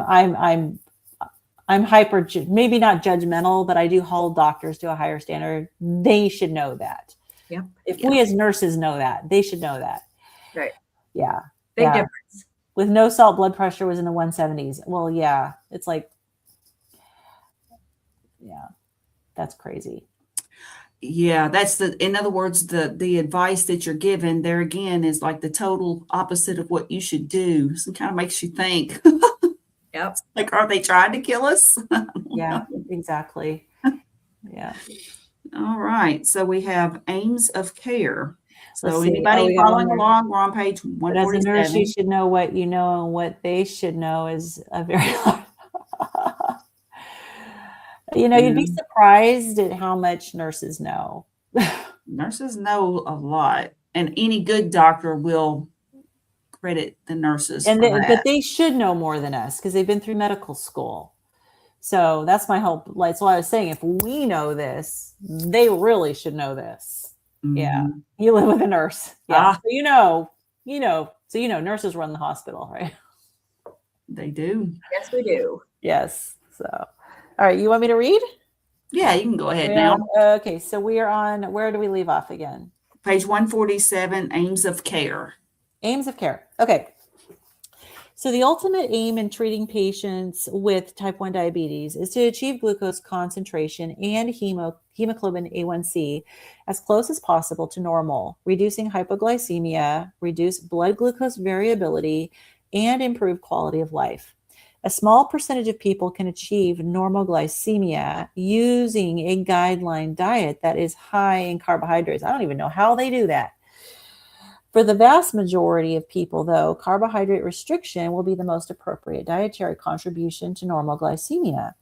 Speaker 1: hyper, maybe not judgmental, but I do hold doctors to a higher standard. They should know that.
Speaker 3: Yeah.
Speaker 1: If we as nurses know that, they should know that.
Speaker 3: Right.
Speaker 1: Yeah.
Speaker 3: Big difference.
Speaker 1: With no salt, blood pressure was in the 170s. Well, yeah. It's like, yeah, that's crazy.
Speaker 2: Yeah, that's in other words, the advice that you're given there again is like the total opposite of what you should do. So it kind of makes you think.
Speaker 3: Yep.
Speaker 2: Like, are they trying to kill us?
Speaker 1: Yeah, exactly. Yeah.
Speaker 2: All right. So we have aims of care. So
Speaker 1: Let's see.
Speaker 2: anybody following along, we're on page 147.
Speaker 1: But as a nurse, you should know what you know, and what they should know is a very you'd be surprised at how much nurses know.
Speaker 2: Nurses know a lot, and any good doctor will credit the nurses for that.
Speaker 1: But they should know more than us because they've been through medical school. So that's my hope. Like, so I was saying, if we know this, they really should know this. Mm-hmm. Yeah. You live with a nurse. Yeah. So nurses run the hospital, right?
Speaker 2: They do.
Speaker 3: Yes, we do.
Speaker 1: Yes. So, all right. You want me to read?
Speaker 2: Yeah, you can go ahead now.
Speaker 1: Okay. So we are on, where do we leave off again?
Speaker 2: Page 147, aims of care.
Speaker 1: Aims of care. Okay. So the ultimate aim in treating patients with type 1 diabetes is to achieve glucose concentration and hemoglobin A1C as close as possible to normal, reducing hypoglycemia, reduce blood glucose variability, and improve quality of life. A small percentage of people can achieve normal glycemia using a guideline diet that is high in carbohydrates. I don't even know how they do that. For the vast majority of people, though, carbohydrate restriction will be the most appropriate dietary contribution to normal glycemia.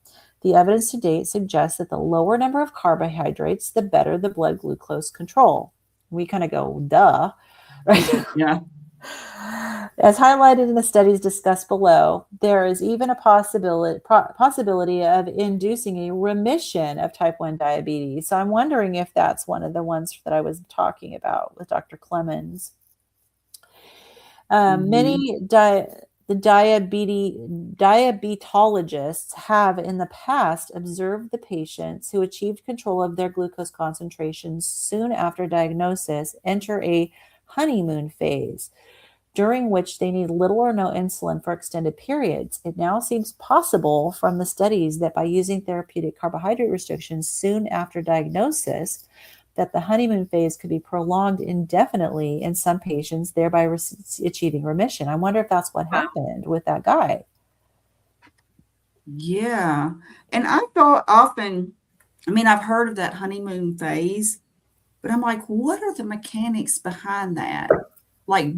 Speaker 1: The evidence to date suggests that the lower number of carbohydrates, the better the blood glucose control. We kind of go, duh, right?
Speaker 2: Yeah.
Speaker 1: As highlighted in the studies discussed below, there is even a possibility of inducing a remission of type 1 diabetes. So I'm wondering if that's one of the ones that I was talking about with Dr. Clemens. Many diabetologists have in the past observed the patients who achieved control of their glucose concentrations soon after diagnosis enter a honeymoon phase, during which they need little or no insulin for extended periods. It now seems possible from the studies that by using therapeutic carbohydrate restrictions soon after diagnosis, that the honeymoon phase could be prolonged indefinitely in some patients, thereby achieving remission. I wonder if that's what happened with that guy.
Speaker 2: Yeah. And I thought often, I've heard of that honeymoon phase, but I'm like, what are the mechanics behind that? Like,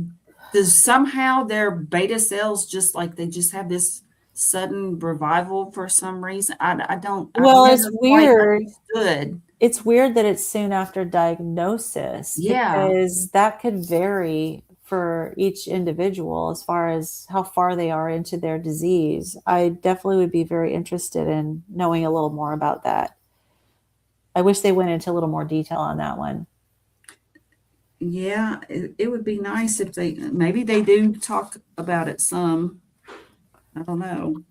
Speaker 2: does somehow their beta cells just have this sudden revival for some reason. I don't.
Speaker 1: Well,
Speaker 2: I've
Speaker 1: it's
Speaker 2: never quite
Speaker 1: weird.
Speaker 2: understood.
Speaker 1: It's weird that it's soon after diagnosis
Speaker 2: Yeah.
Speaker 1: because that could vary for each individual as far as how far they are into their disease. I definitely would be very interested in knowing a little more about that. I wish they went into a little more detail on that one.
Speaker 2: Yeah, it would be nice if maybe they do talk about it some. I don't know.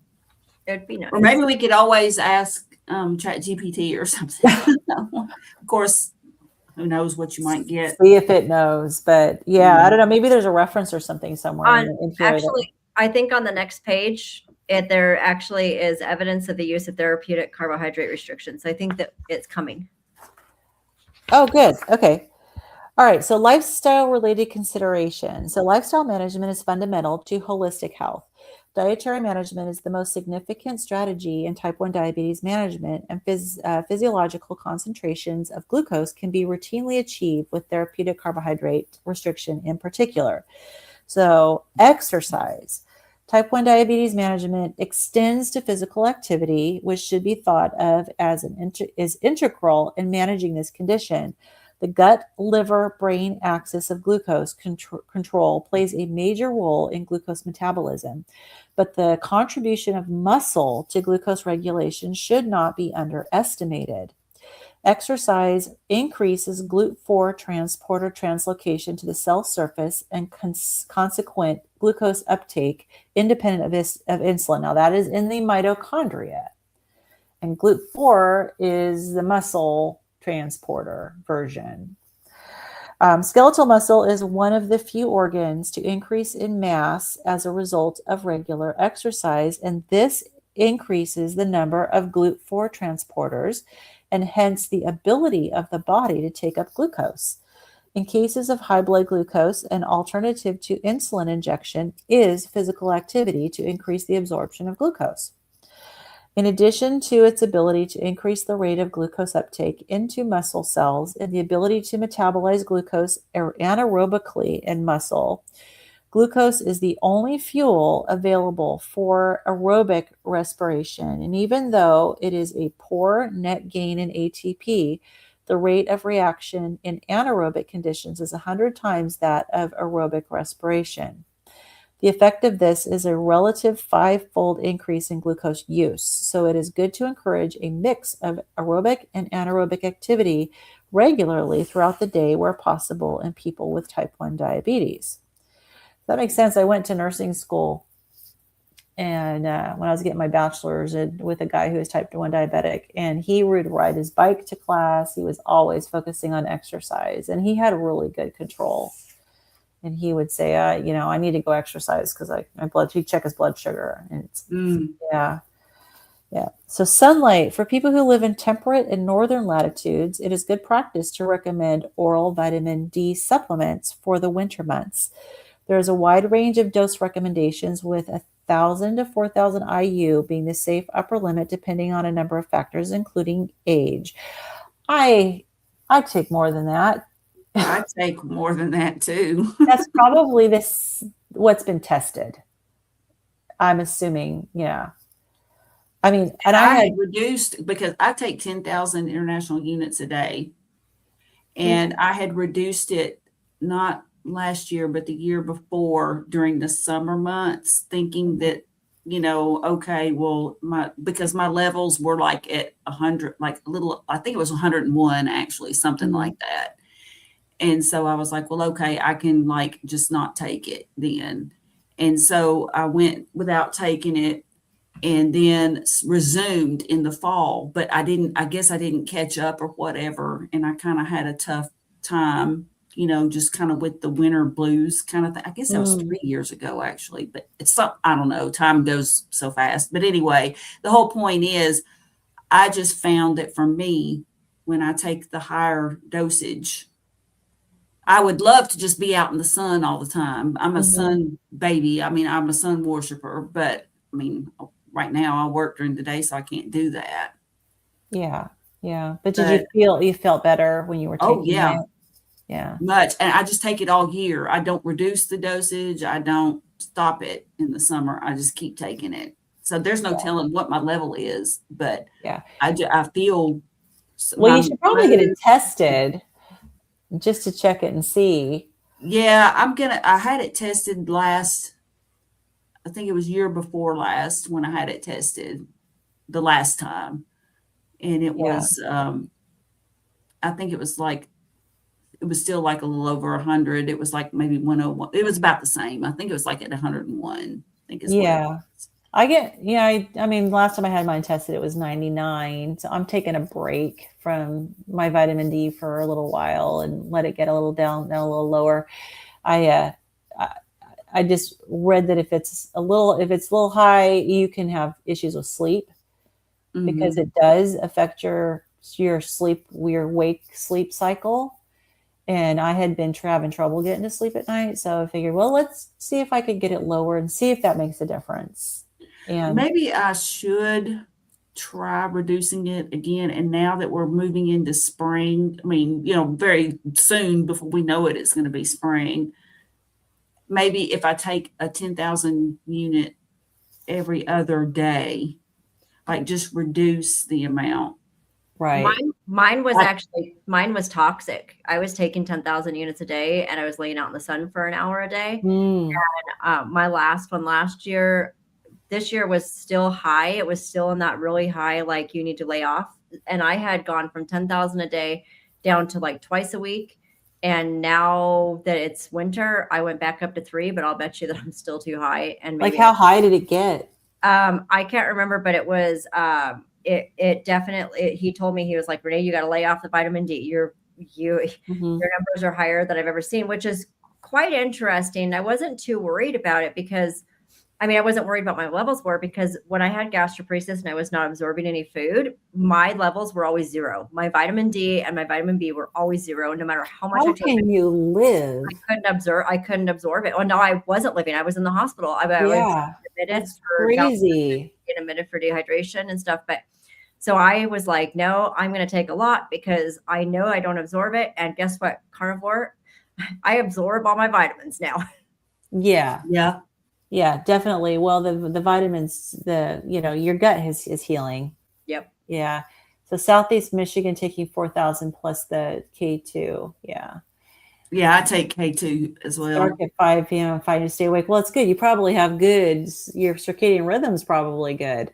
Speaker 3: It'd be nice.
Speaker 2: Or maybe we could always ask ChatGPT or something. Of course, who knows what you might get.
Speaker 1: See if it knows. But yeah, I don't know. Maybe there's a reference or something somewhere in here.
Speaker 3: Actually, I think on the next page, there actually is evidence of the use of therapeutic carbohydrate restrictions. I think that it's coming.
Speaker 1: Oh, good. Okay. All right. So lifestyle related considerations. So lifestyle management is fundamental to holistic health. Dietary management is the most significant strategy in type 1 diabetes management, and physiological concentrations of glucose can be routinely achieved with therapeutic carbohydrate restriction in particular. So exercise. Type 1 diabetes management extends to physical activity, which should be thought of as is integral in managing this condition. The gut, liver, brain axis of glucose control plays a major role in glucose metabolism, but the contribution of muscle to glucose regulation should not be underestimated. Exercise increases GLUT4 transporter translocation to the cell surface and consequent glucose uptake independent of insulin. Now, that is in the mitochondria. And GLUT4 is the muscle transporter version. Skeletal muscle is one of the few organs to increase in mass as a result of regular exercise, and this increases the number of GLUT4 transporters and hence the ability of the body to take up glucose. In cases of high blood glucose, an alternative to insulin injection is physical activity to increase the absorption of glucose. In addition to its ability to increase the rate of glucose uptake into muscle cells and the ability to metabolize glucose anaerobically in muscle, glucose is the only fuel available for aerobic respiration. And even though it is a poor net gain in ATP, the rate of reaction in anaerobic conditions is 100 times that of aerobic respiration. The effect of this is a relative 5-fold increase in glucose use. So it is good to encourage a mix of aerobic and anaerobic activity regularly throughout the day where possible in people with type 1 diabetes. That makes sense. I went to nursing school, and when I was getting my bachelor's with a guy who was type 1 diabetic, and he would ride his bike to class. He was always focusing on exercise, and he had really good control. And he would say, I need to go exercise because he'd check his blood sugar. And yeah. So sunlight, for people who live in temperate and northern latitudes, it is good practice to recommend oral vitamin D supplements for the winter months. There is a wide range of dose recommendations with 1,000 to 4,000 IU being the safe upper limit depending on a number of factors, including age. I take more than that.
Speaker 2: I take more than that too.
Speaker 1: That's probably what's been tested. I'm assuming, yeah. I mean, and I had
Speaker 2: reduced because I take 10,000 international units a day, and I had reduced it not last year, but the year before during the summer months, thinking that, okay, well, because my levels were like at 100, like a little, I think it was 101 actually, something like that. And so I was like, well, okay, I can like just not take it then. And so I went without taking it and then resumed in the fall, but I guess I didn't catch up or whatever. And I kind of had a tough time, just kind of with the winter blues kind of thing. I guess that was 3 years ago actually, but I don't know, time goes so fast. But anyway, the whole point is I just found that for me, when I take the higher dosage, I would love to just be out in the sun all the time. I'm a sun baby. I mean, I'm a sun worshiper, but I mean, right now I work during the day, so I can't do that.
Speaker 1: Yeah. Yeah. But you felt better when you were taking it? Yeah.
Speaker 2: Much. And I just take it all year. I don't reduce the dosage. I don't stop it in the summer. I just keep taking it. So there's no telling what my level is, but
Speaker 1: Yeah.
Speaker 2: I feel.
Speaker 1: Well, you should probably get it
Speaker 2: mood-
Speaker 1: tested just to check it and see.
Speaker 2: Yeah, I had it tested last, I think it was year before last when I had it tested the last time. And it
Speaker 1: Yeah.
Speaker 2: was, I think it was still like a little over 100. It was like maybe 101. It was about the same. I think it was like at 101, I think is what it
Speaker 1: Yeah.
Speaker 2: was.
Speaker 1: I mean, last time I had mine tested, it was 99. So I'm taking a break from my vitamin D for a little while and let it get a little down, a little lower. I just read that if it's a little high, you can have issues with sleep because it does affect your sleep, your wake sleep cycle. And I had been having trouble getting to sleep at night. So I figured, well, let's see if I could get it lower and see if that makes a difference. And
Speaker 2: Maybe I should try reducing it again. And now that we're moving into spring, I mean, very soon before we know it, it's going to be spring. Maybe if I take a 10,000 unit every other day, like just reduce the amount.
Speaker 1: right.
Speaker 3: Mine was toxic. I was taking 10,000 units a day and I was laying out in the sun for an hour a day.
Speaker 1: Mm.
Speaker 3: My last one last year, this year was still high. It was still in that really high, like you need to lay off. And I had gone from 10,000 a day down to like twice a week. And now that it's winter, I went back up to 3, but I'll bet you that I'm still too high. And
Speaker 1: Like how high did it get?
Speaker 3: I can't remember, but it was, it definitely, he told me, he was like, Renee, you got to lay off the vitamin D. Your numbers are higher than I've ever seen, which is quite interesting. I wasn't too worried about it because I wasn't worried about my levels because when I had gastroparesis and I was not absorbing any food, my levels were always 0. My vitamin D and my vitamin B were always 0, no matter how much I
Speaker 1: How
Speaker 3: took.
Speaker 1: can you live?
Speaker 3: I couldn't absorb it. Oh no, I wasn't living. I was in the hospital. I was admitted for
Speaker 1: crazy.
Speaker 3: Admitted for dehydration and stuff. But so I was like, no, I'm going to take a lot because I know I don't absorb it. And guess what? Carnivore, I absorb all my vitamins now.
Speaker 1: Yeah.
Speaker 2: Yeah.
Speaker 1: Yeah, definitely. Well, the vitamins, your gut is healing.
Speaker 3: Yep.
Speaker 1: Yeah. So Southeast Michigan taking 4,000 plus the K2. Yeah.
Speaker 2: Yeah, I take K2 as well.
Speaker 1: Dark at 5 p.m. and fighting to stay awake. Well, it's good. You probably have your circadian rhythm's probably good.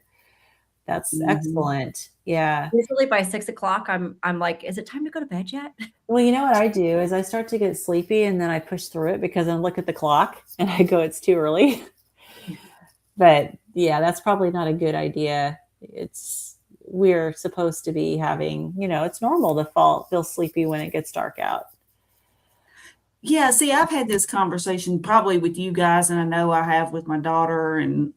Speaker 1: That's excellent. Yeah.
Speaker 3: Usually by 6 o'clock, I'm like, is it time to go to bed yet?
Speaker 1: Well, you know what I do is I start to get sleepy and then I push through it because I look at the clock and I go, it's too early. But yeah, that's probably not a good idea. We're supposed to be having, it's normal to feel sleepy when it gets dark out.
Speaker 2: Yeah, see, I've had this conversation probably with you guys, and I know I have with my daughter and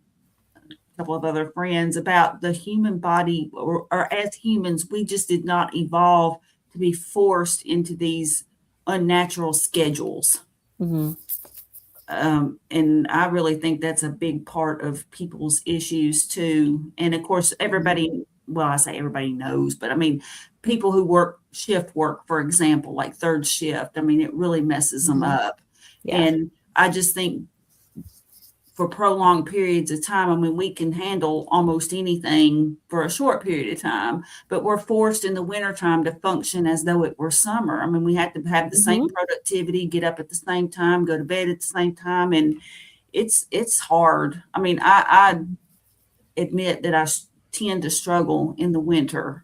Speaker 2: a couple of other friends about the human body, or as humans, we just did not evolve to be forced into these unnatural schedules.
Speaker 1: Mm-hmm.
Speaker 2: And I really think that's a big part of people's issues too. And of course, I say everybody knows, but people who work shift work, for example, like third shift, it really messes them up.
Speaker 1: Yeah.
Speaker 2: And I just think for prolonged periods of time, we can handle almost anything for a short period of time, but we're forced in the wintertime to function as though it were summer. We have to have the same productivity, get up at the same time, go to bed at the same time. And it's hard. I admit that I tend to struggle in the winter.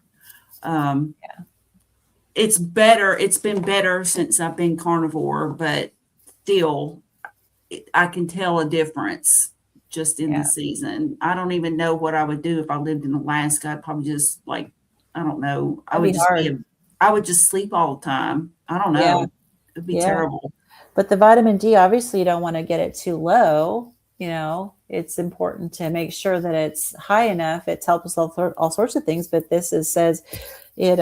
Speaker 2: It's better. It's been better since I've been carnivore, but still, I can tell a difference just in the season. I don't even know what I would do if I lived in Alaska. I'd probably just I don't know. I would just sleep all the time. I don't know.
Speaker 1: Yeah.
Speaker 2: It'd be terrible.
Speaker 1: But the vitamin D, obviously you don't want to get it too low. It's important to make sure that it's high enough. It helps with all sorts of things, but says it,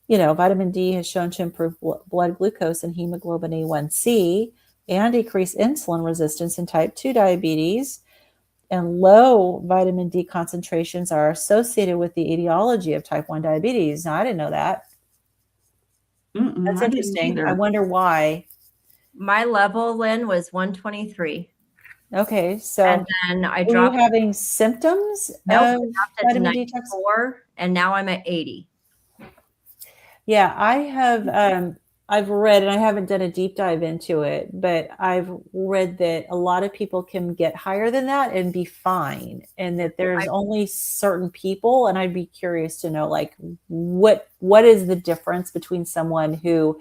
Speaker 1: vitamin D has shown to improve blood glucose and hemoglobin A1C and decrease insulin resistance in type 2 diabetes. And low vitamin D concentrations are associated with the etiology of type 1 diabetes. Now, I didn't know that. That's interesting. I wonder why.
Speaker 3: My level, Lynn, was 123.
Speaker 1: Okay, so
Speaker 3: And then I
Speaker 1: were you
Speaker 3: dropped.
Speaker 1: having symptoms
Speaker 3: Nope, I
Speaker 1: of
Speaker 3: dropped it to
Speaker 1: vitamin D tox?
Speaker 3: 94, and now I'm at 80.
Speaker 1: Yeah, I have I've read, and I haven't done a deep dive into it, but I've read that a lot of people can get higher than that and be fine, and that there's only certain people, and I'd be curious to know like what is the difference between someone who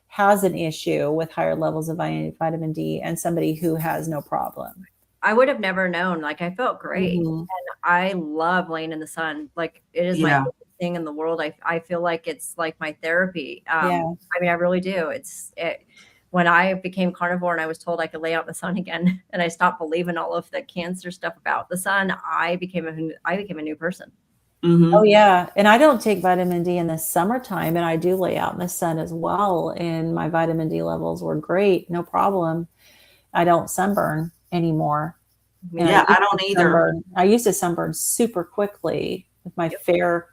Speaker 1: has an issue with higher levels of vitamin D and somebody who has no problem.
Speaker 3: I would have never known. Like, I felt great.
Speaker 1: Mhm.
Speaker 3: And I love laying in the sun. Like, it is my
Speaker 2: Yeah.
Speaker 3: favorite thing in the world. I feel like it's like my therapy.
Speaker 1: Yeah.
Speaker 3: I mean, I really do. When I became carnivore and I was told I could lay out in the sun again, and I stopped believing all of the cancer stuff about the sun, I became a new person.
Speaker 2: Mm-hmm.
Speaker 1: Oh yeah, and I don't take vitamin D in the summertime, and I do lay out in the sun as well, and my vitamin D levels were great, no problem. I don't sunburn anymore. And
Speaker 2: Yeah, I
Speaker 1: used
Speaker 2: don't
Speaker 1: to
Speaker 2: either.
Speaker 1: I used to sunburn super quickly with my fair,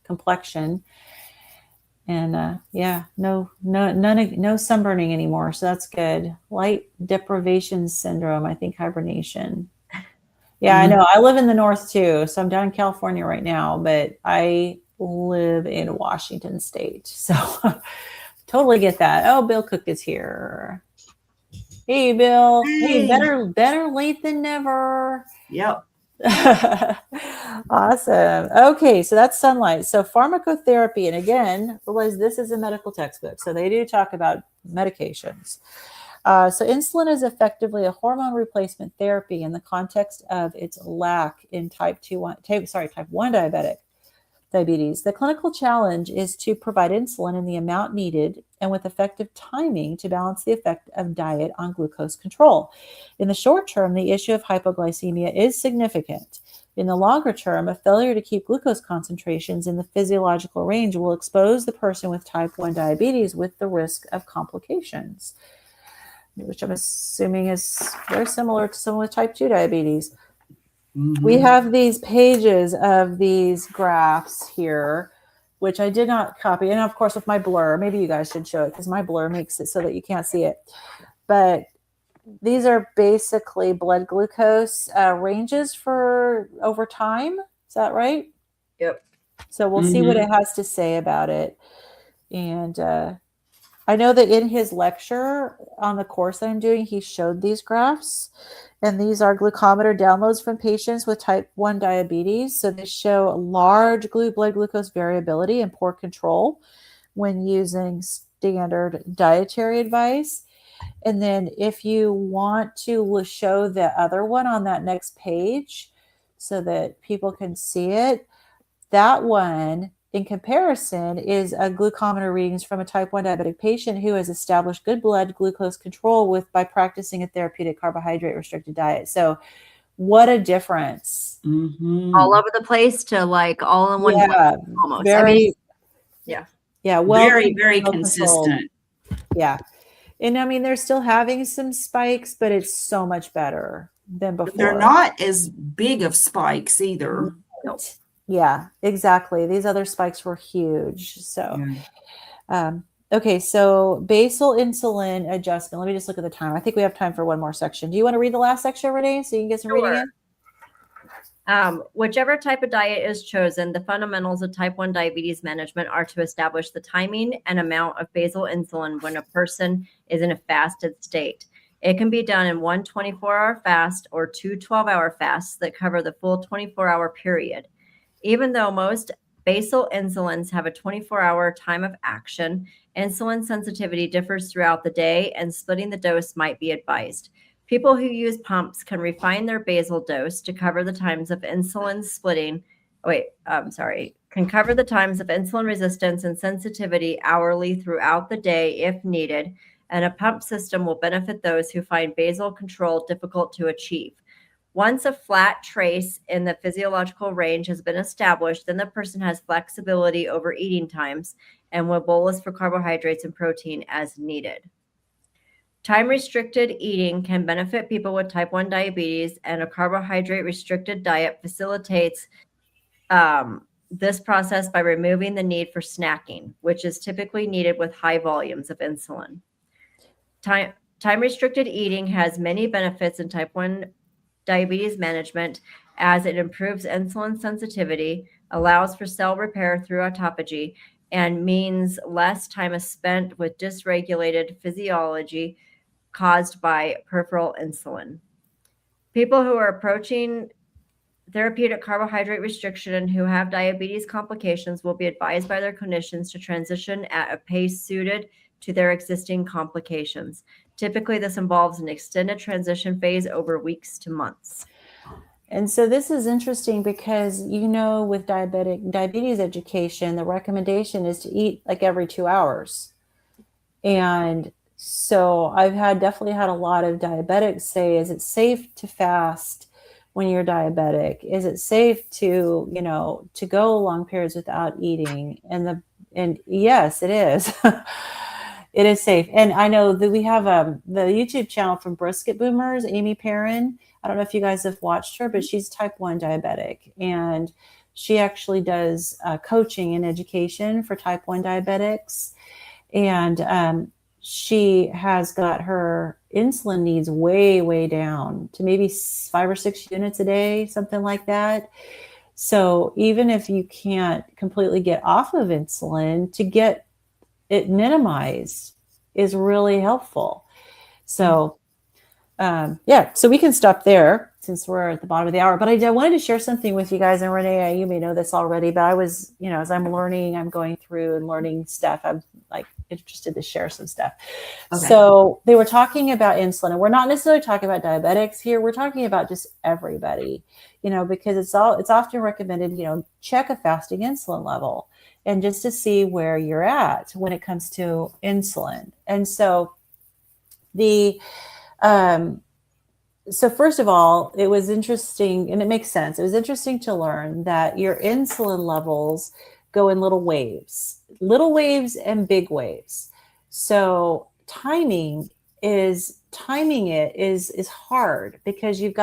Speaker 1: complexion. And yeah, no sunburning anymore. So that's good. Light deprivation syndrome, I think hibernation. Yeah, I know. I live in the north too. So I'm down in California right now, but I live in Washington State. So totally get that. Oh, Bill Cook is here. Hey, Bill. Hey,
Speaker 2: Hey.
Speaker 1: better late than never.
Speaker 2: Yep.
Speaker 1: Awesome. Okay, so that's sunlight. So pharmacotherapy, and again, realize this is a medical textbook, so they do talk about medications. So insulin is effectively a hormone replacement therapy in the context of its lack in type 1 diabetes. The clinical challenge is to provide insulin in the amount needed and with effective timing to balance the effect of diet on glucose control. In the short term, the issue of hypoglycemia is significant. In the longer term, a failure to keep glucose concentrations in the physiological range will expose the person with type 1 diabetes with the risk of complications, which I'm assuming is very similar to someone with type 2 diabetes.
Speaker 2: Mm-hmm.
Speaker 1: We have these pages of these graphs here, which I did not copy. And of course, with my blur, maybe you guys should show it because my blur makes it so that you can't see it. But these are basically blood glucose ranges for over time. Is that right?
Speaker 3: Yep.
Speaker 1: So we'll see what it has to say about it. And I know that in his lecture on the course that I'm doing, he showed these graphs. And these are glucometer downloads from patients with type 1 diabetes. So they show large blood glucose variability and poor control when using standard dietary advice. And then if you want to show the other one on that next page so that people can see it, that one in comparison is a glucometer readings from a type 1 diabetic patient who has established good blood glucose control by practicing a therapeutic carbohydrate restricted diet. So what a difference.
Speaker 3: All over the place to like all in one place, almost.
Speaker 1: Very,
Speaker 3: yeah.
Speaker 1: Well,
Speaker 2: very consistent.
Speaker 1: Yeah. And I mean, they're still having some spikes, but it's so much better than before.
Speaker 2: They're not as big of spikes either.
Speaker 3: Nope.
Speaker 1: Yeah, exactly. These other spikes were huge. So, okay. So basal insulin adjustment. Let me just look at the time. I think we have time for one more section. Do you want to read the last section, Renee, so you can get some reading in?
Speaker 3: Whichever type of diet is chosen, the fundamentals of type 1 diabetes management are to establish the timing and amount of basal insulin when a person is in a fasted state. It can be done in one 24-hour fast or two 12-hour fasts that cover the full 24-hour period. Even though most basal insulins have a 24-hour time of action, insulin sensitivity differs throughout the day, and splitting the dose might be advised. People who use pumps can refine their basal dose to cover the times of insulin splitting. Can cover the times of insulin resistance and sensitivity hourly throughout the day if needed, and a pump system will benefit those who find basal control difficult to achieve. Once a flat trace in the physiological range has been established, then the person has flexibility over eating times and will bolus for carbohydrates and protein as needed. Time-restricted eating can benefit people with type 1 diabetes, and a carbohydrate-restricted diet facilitates this process by removing the need for snacking, which is typically needed with high volumes of insulin. Time-restricted eating has many benefits in type 1 diabetes management as it improves insulin sensitivity, allows for cell repair through autophagy, and means less time is spent with dysregulated physiology caused by peripheral insulin. People who are approaching therapeutic carbohydrate restriction and who have diabetes complications will be advised by their clinicians to transition at a pace suited to their existing complications. Typically, this involves an extended transition phase over weeks to months.
Speaker 1: And so this is interesting because, with diabetes education, the recommendation is to eat like every 2 hours. And so I've definitely had a lot of diabetics say, is it safe to fast when you're diabetic? Is it safe to go long periods without eating? And yes, it is. It is safe. And I know that we have the YouTube channel from Brisket Boomers, Amy Perrin. I don't know if you guys have watched her, but she's type 1 diabetic. And she actually does coaching and education for type 1 diabetics. And she has got her insulin needs way, way down to maybe 5 or 6 units a day, something like that. So even if you can't completely get off of insulin, to get it minimized is really helpful. So so we can stop there since we're at the bottom of the hour, but I wanted to share something with you guys. And Renee, you may know this already, but I was, as I'm learning, I'm going through and learning stuff. I'm like interested to share some stuff. Okay. So they were talking about insulin, and we're not necessarily talking about diabetics here. We're talking about just everybody, because it's often recommended, check a fasting insulin level and just to see where you're at when it comes to insulin. And so so first of all, it was interesting, and it makes sense. It was interesting to learn that your insulin levels go in little waves and big waves. So timing it is hard because it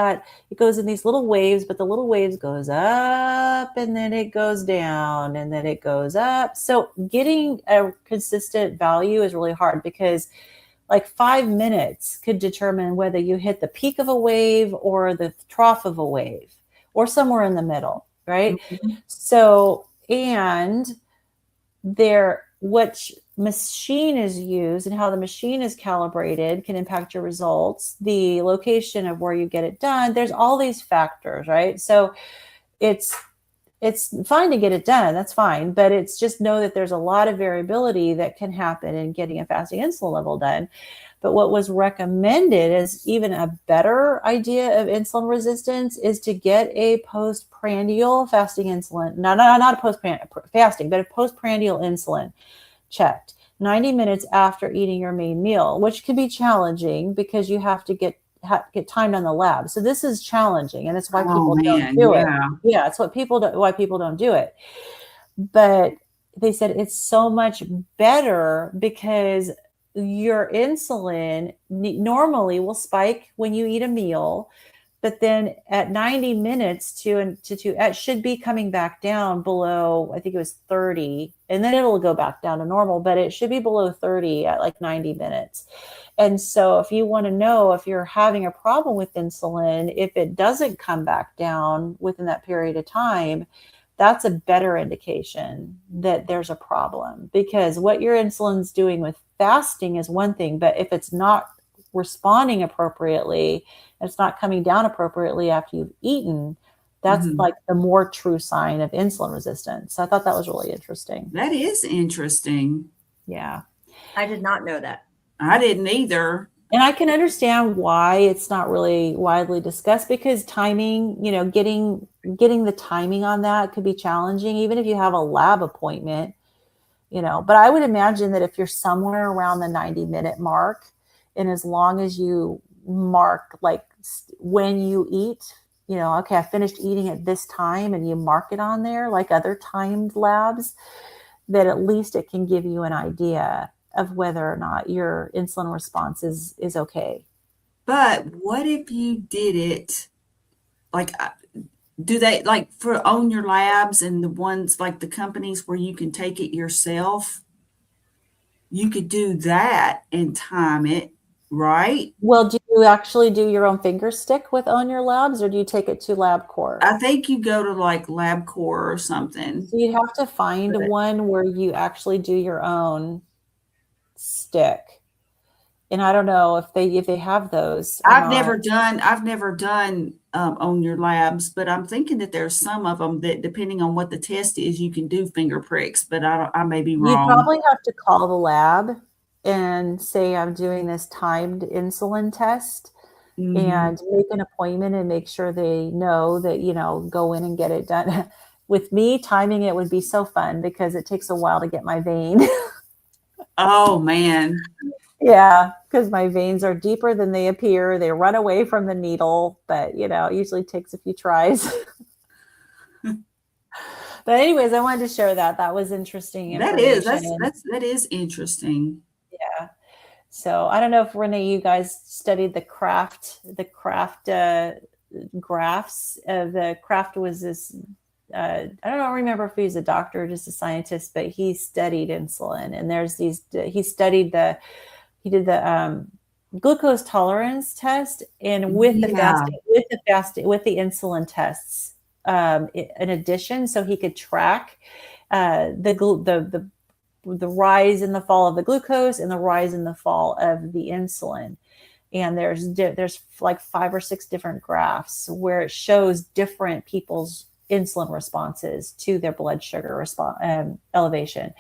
Speaker 1: goes in these little waves, but the little waves goes up and then it goes down and then it goes up. So getting a consistent value is really hard because like 5 minutes could determine whether you hit the peak of a wave or the trough of a wave or somewhere in the middle, right? Mm-hmm. So, and what machine is used and how the machine is calibrated can impact your results, the location of where you get it done. There's all these factors, right? So it's fine to get it done. That's fine. But it's just know that there's a lot of variability that can happen in getting a fasting insulin level done. But what was recommended as even a better idea of insulin resistance is to get a postprandial fasting insulin, not a fasting, but a postprandial insulin checked 90 minutes after eating your main meal, which can be challenging because you have to get timed on the lab. So this is challenging, and it's why people don't do it. Yeah, it's why people don't do it. But they said it's so much better because your insulin normally will spike when you eat a meal, but then at 90 minutes it should be coming back down below, I think it was 30, and then it'll go back down to normal, but it should be below 30 at like 90 minutes. And so if you want to know if you're having a problem with insulin, if it doesn't come back down within that period of time, that's a better indication that there's a problem, because what your insulin's doing with fasting is one thing, but if it's not responding appropriately, it's not coming down appropriately after you've eaten, that's like the more true sign of insulin resistance. So I thought that was really interesting.
Speaker 2: That is interesting.
Speaker 1: Yeah.
Speaker 3: I did not know that.
Speaker 2: I didn't either.
Speaker 1: And I can understand why it's not really widely discussed, because timing, getting the timing on that could be challenging, even if you have a lab appointment, but I would imagine that if you're somewhere around the 90-minute mark, and as long as you mark like when you eat, okay, I finished eating at this time, and you mark it on there like other timed labs, that at least it can give you an idea of whether or not your insulin response is okay.
Speaker 2: But what if you did it, like, do they like for own your labs and the ones like the companies where you can take it yourself? You could do that and time it right?
Speaker 1: Well, do you actually do your own finger stick on your labs, or do you take it to LabCorp?
Speaker 2: I think you go to like LabCorp or something.
Speaker 1: So you'd have to find
Speaker 2: But-
Speaker 1: one where you actually do your own stick. And I don't know if they have those. Or
Speaker 2: I've
Speaker 1: not.
Speaker 2: never done on your labs, but I'm thinking that there's some of them that, depending on what the test is, you can do finger pricks. But I may be
Speaker 1: You'd
Speaker 2: wrong.
Speaker 1: probably have to call the lab and say, I'm doing this timed insulin test,
Speaker 2: Mhm.
Speaker 1: and make an appointment and make sure they know that, go in and get it done. With me, timing it would be so fun because it takes a while to get my vein.
Speaker 2: Oh man.
Speaker 1: Yeah, because my veins are deeper than they appear. They run away from the needle, but it usually takes a few tries. But anyways, I wanted to share that. That was interesting information.
Speaker 2: That is interesting.
Speaker 1: Yeah. So I don't know if Renee, you guys studied the craft graphs. The craft was this. I don't remember if he was a doctor or just a scientist, but he studied insulin. And there's these. He did the glucose tolerance test, and with the insulin tests, in addition, so he could track the rise and the fall of the glucose and the rise and the fall of the insulin. And there's like 5 or 6 different graphs where it shows different people's insulin responses to their blood sugar elevation.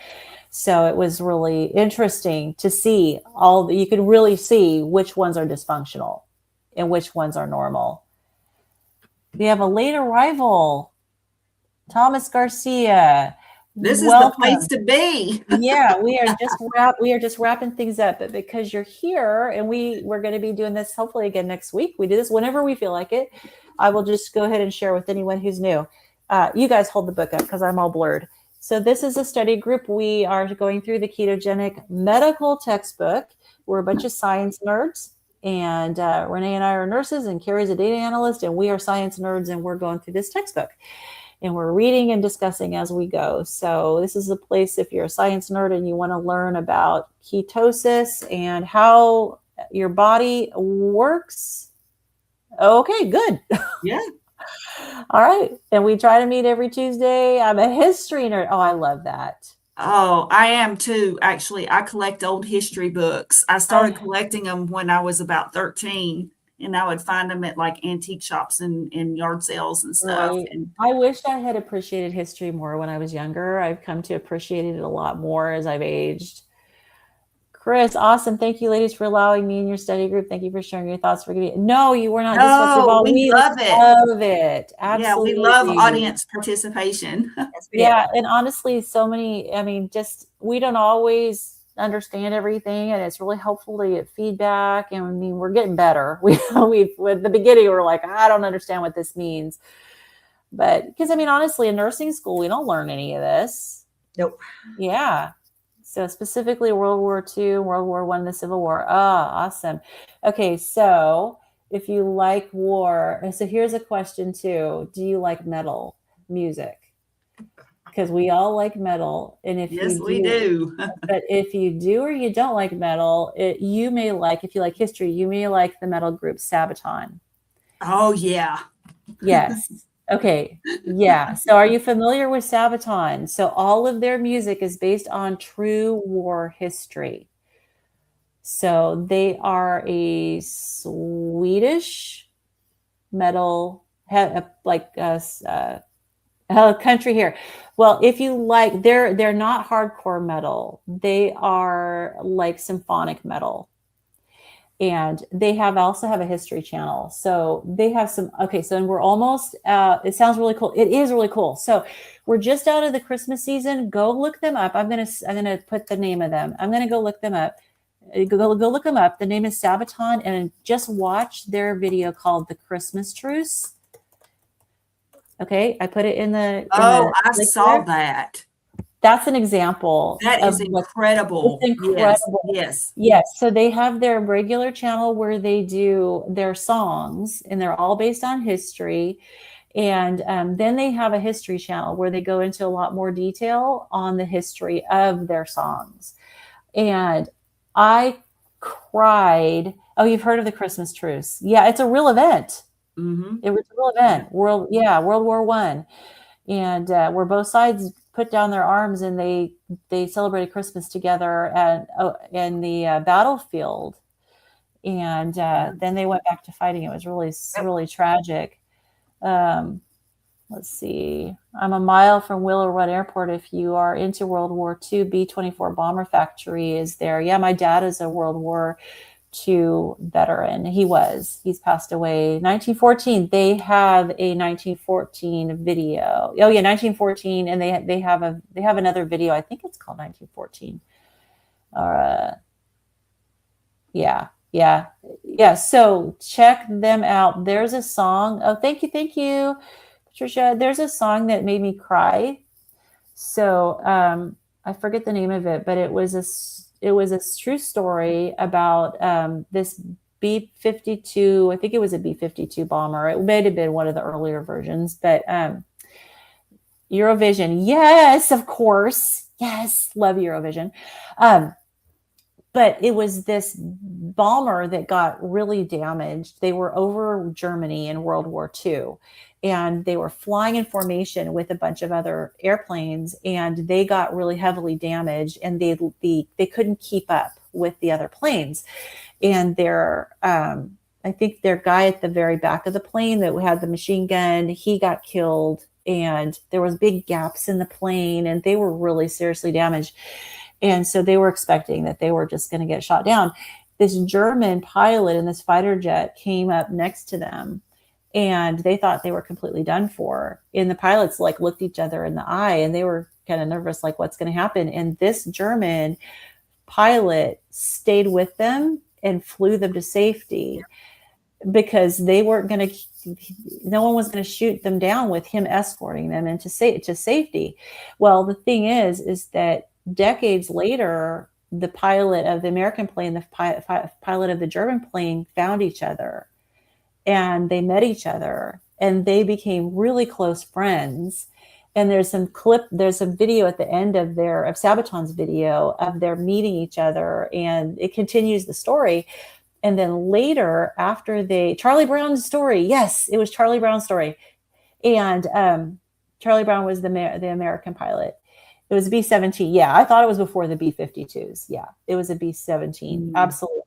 Speaker 1: So it was really interesting to see you can really see which ones are dysfunctional and which ones are normal. We have a late arrival, Thomas Garcia.
Speaker 2: This
Speaker 1: Welcome.
Speaker 2: is the place to be.
Speaker 1: Yeah, we are just wrapping things up. But because you're here, and we're going to be doing this hopefully again next week. We do this whenever we feel like it. I will just go ahead and share with anyone who's new. You guys hold the book up because I'm all blurred. So this is a study group. We are going through the Ketogenic medical textbook. We're a bunch of science nerds, and Renee and I are nurses, and Carrie's a data analyst, and we are science nerds, and we're going through this textbook. And we're reading and discussing as we go. So this is a place, if you're a science nerd and you want to learn about ketosis and how your body works. Okay, good.
Speaker 2: Yeah.
Speaker 1: All right. And we try to meet every Tuesday. I'm a history nerd. Oh, I love that.
Speaker 2: Oh, I am too. Actually, I collect old history books. I started collecting them when I was about 13. And I would find them at like antique shops and yard sales and stuff.
Speaker 1: Right.
Speaker 2: And
Speaker 1: I wish I had appreciated history more when I was younger. I've come to appreciate it a lot more as I've aged. Chris, awesome. Thank you, ladies, for allowing me in your study group. Thank you for sharing your thoughts. No, you were not disruptive.
Speaker 2: we love it.
Speaker 1: Love it. Absolutely.
Speaker 2: Yeah, we love audience participation.
Speaker 1: Yeah. And honestly, we don't always understand everything, and it's really helpful to get feedback. And I mean, we're getting better. At the beginning, we're like, I don't understand what this means. But because honestly, in nursing school, we don't learn any of this.
Speaker 3: Nope.
Speaker 1: Yeah. So specifically World War II, World War I, the Civil War. Oh, awesome. Okay. So if you like war, so here's a question too. Do you like metal music? Because we all like metal. And if
Speaker 2: we do.
Speaker 1: But if you do or you don't like metal, if you like history, you may like the metal group Sabaton.
Speaker 2: Oh, yeah.
Speaker 1: Yes. Okay. Yeah. So are you familiar with Sabaton? So all of their music is based on true war history. So they are a Swedish metal, country here. Well, if you like, they're not hardcore metal. They are like symphonic metal. And they also have a history channel. So they have some, okay. So we're almost, it sounds really cool. It is really cool. So we're just out of the Christmas season. Go look them up. I'm going to put the name of them. I'm going to go look them up. Go look them up. The name is Sabaton, and just watch their video called The Christmas Truce. Okay. I put it in the,
Speaker 2: I saw that.
Speaker 1: That's an example.
Speaker 2: That is incredible.
Speaker 1: It's incredible.
Speaker 2: Yes.
Speaker 1: So they have their regular channel where they do their songs, and they're all based on history. And then they have a history channel where they go into a lot more detail on the history of their songs. And I cried. Oh, you've heard of the Christmas truce? Yeah, it's a real event.
Speaker 2: Mm-hmm.
Speaker 1: It was a real event. World War I, and where both sides put down their arms and they celebrated Christmas together in the battlefield, and then they went back to fighting. It was really tragic. Let's see. I'm a mile from Willow Run Airport. If you are into World War II, B-24 bomber factory is there. Yeah, my dad is a World War II veteran. He's passed away. 1914. They have a 1914 video. Oh yeah, 1914, and they have another video. I think it's called 1914. Yeah. So check them out. There's a song. Oh, thank you, Patricia. There's a song that made me cry. So I forget the name of it, but it was a true story about this B-52. I think it was a B-52 bomber. It may have been one of the earlier versions, but Eurovision. Yes, of course. Yes, love Eurovision. But it was this bomber that got really damaged. They were over Germany in World War II, and they were flying in formation with a bunch of other airplanes, and they got really heavily damaged, and they couldn't keep up with the other planes. And I think their guy at the very back of the plane that had the machine gun, he got killed, and there was big gaps in the plane, and they were really seriously damaged. And so they were expecting that they were just going to get shot down. This German pilot in this fighter jet came up next to them, and they thought they were completely done for. And the pilots looked each other in the eye, and they were kind of nervous, what's going to happen? And this German pilot stayed with them and flew them to safety, because they weren't going to, no one was going to shoot them down with him escorting them into safety. Well, the thing is that decades later, the pilot of the American plane, the pilot of the German plane found each other, and they met each other, and they became really close friends. And there's some video at the end of Sabaton's video of their meeting each other, and it continues the story. And then later, after Charlie Brown's story, yes, it was Charlie Brown's story. And Charlie Brown was the American pilot. It was a B-17. Yeah, I thought it was before the B-52s. Yeah, it was a B-17. Absolutely.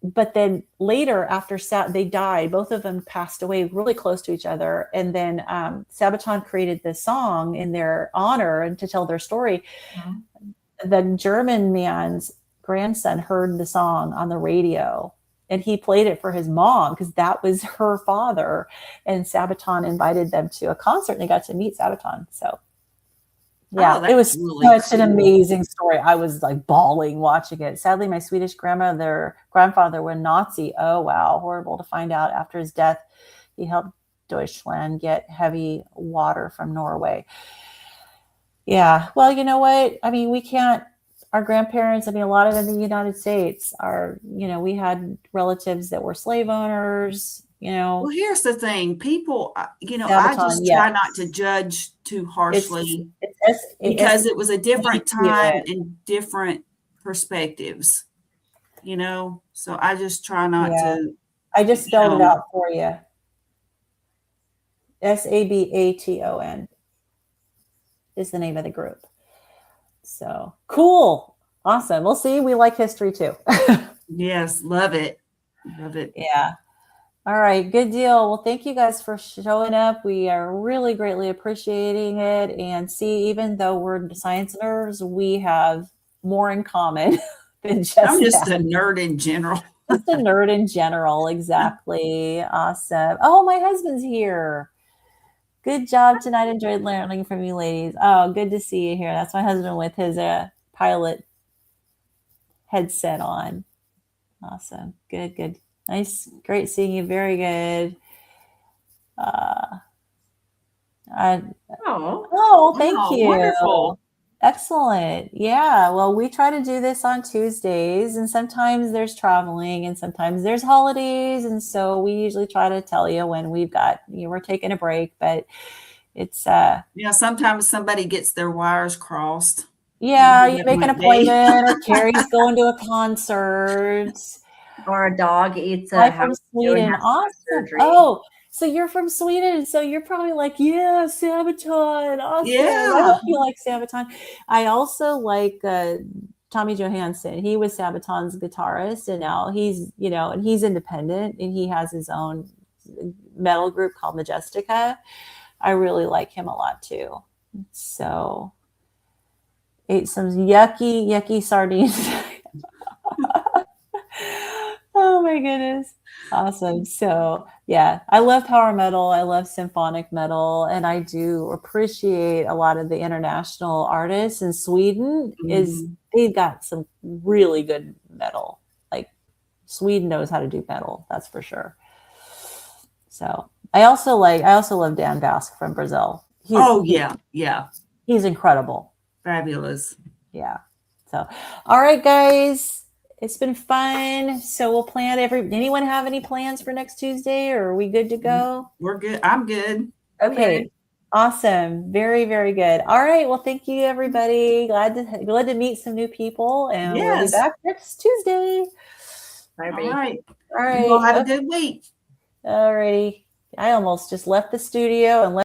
Speaker 1: But then later, after they died, both of them passed away really close to each other. And then Sabaton created this song in their honor and to tell their story. Mm-hmm. The German man's grandson heard the song on the radio, and he played it for his mom because that was her father. And Sabaton invited them to a concert, and they got to meet Sabaton. So yeah, it was really such an amazing story. I was bawling watching it. Sadly, my Swedish grandfather was Nazi. Oh, wow. Horrible to find out. After his death, he helped Deutschland get heavy water from Norway. Yeah. Well, you know what? I mean, our grandparents, a lot of them in the United States we had relatives that were slave owners.
Speaker 2: Well, here's the thing. People,
Speaker 1: Sabaton,
Speaker 2: I just try not to judge too harshly because it was a different time and different perspectives, so I just try not to.
Speaker 1: I just spelled it out for you. Sabaton is the name of the group. So cool. Awesome. We'll see. We like history too.
Speaker 2: Yes. Love it.
Speaker 1: Yeah. All right, good deal. Well, thank you guys for showing up. We are really greatly appreciating it. And see, even though we're science nerds, we have more in common than just
Speaker 2: I'm just a nerd in general.
Speaker 1: Just a nerd in general. Exactly. Awesome. Oh, my husband's here. Good job tonight. Enjoyed learning from you ladies. Oh, good to see you here. That's my husband with his pilot headset on. Awesome. Good. Nice. Great seeing you. Very good. Thank you.
Speaker 2: Wonderful.
Speaker 1: Excellent. Yeah. Well, we try to do this on Tuesdays, and sometimes there's traveling and sometimes there's holidays. And so we usually try to tell you when we're taking a break, but it's,
Speaker 2: sometimes somebody gets their wires crossed.
Speaker 1: Yeah,
Speaker 2: Whatever
Speaker 1: you
Speaker 2: that
Speaker 1: make an
Speaker 2: might be.
Speaker 1: appointment, or Carrie's going to a concert.
Speaker 3: Or a dog eats a
Speaker 1: Hi from
Speaker 3: house and
Speaker 1: Sweden.
Speaker 3: has to have
Speaker 1: Awesome.
Speaker 3: surgery.
Speaker 1: Oh, so you're from Sweden. So you're probably like, yeah, Sabaton. Awesome. I
Speaker 2: Yeah.
Speaker 1: hope you like Sabaton. I also like Tommy Johansson. He was Sabaton's guitarist, and now he's, and he's independent, and he has his own metal group called Majestica. I really like him a lot too. So ate some yucky sardines. Oh my goodness. Awesome. So yeah, I love power metal. I love symphonic metal, and I do appreciate a lot of the international artists in Sweden. They've got some really good metal. Like Sweden knows how to do metal, that's for sure. So I also love Dan Bask from Brazil. He's incredible.
Speaker 2: Fabulous.
Speaker 1: Yeah. So all right, guys. It's been fun. So we'll plan anyone have any plans for next Tuesday, or are we good to go?
Speaker 2: We're good. I'm good.
Speaker 1: Okay. Awesome. Very, very good. All right. Well, thank you, everybody. Glad to meet some new people, and we'll be back next Tuesday.
Speaker 2: All right.
Speaker 1: All right.
Speaker 2: You all have a good week.
Speaker 1: All righty. I almost just left the studio and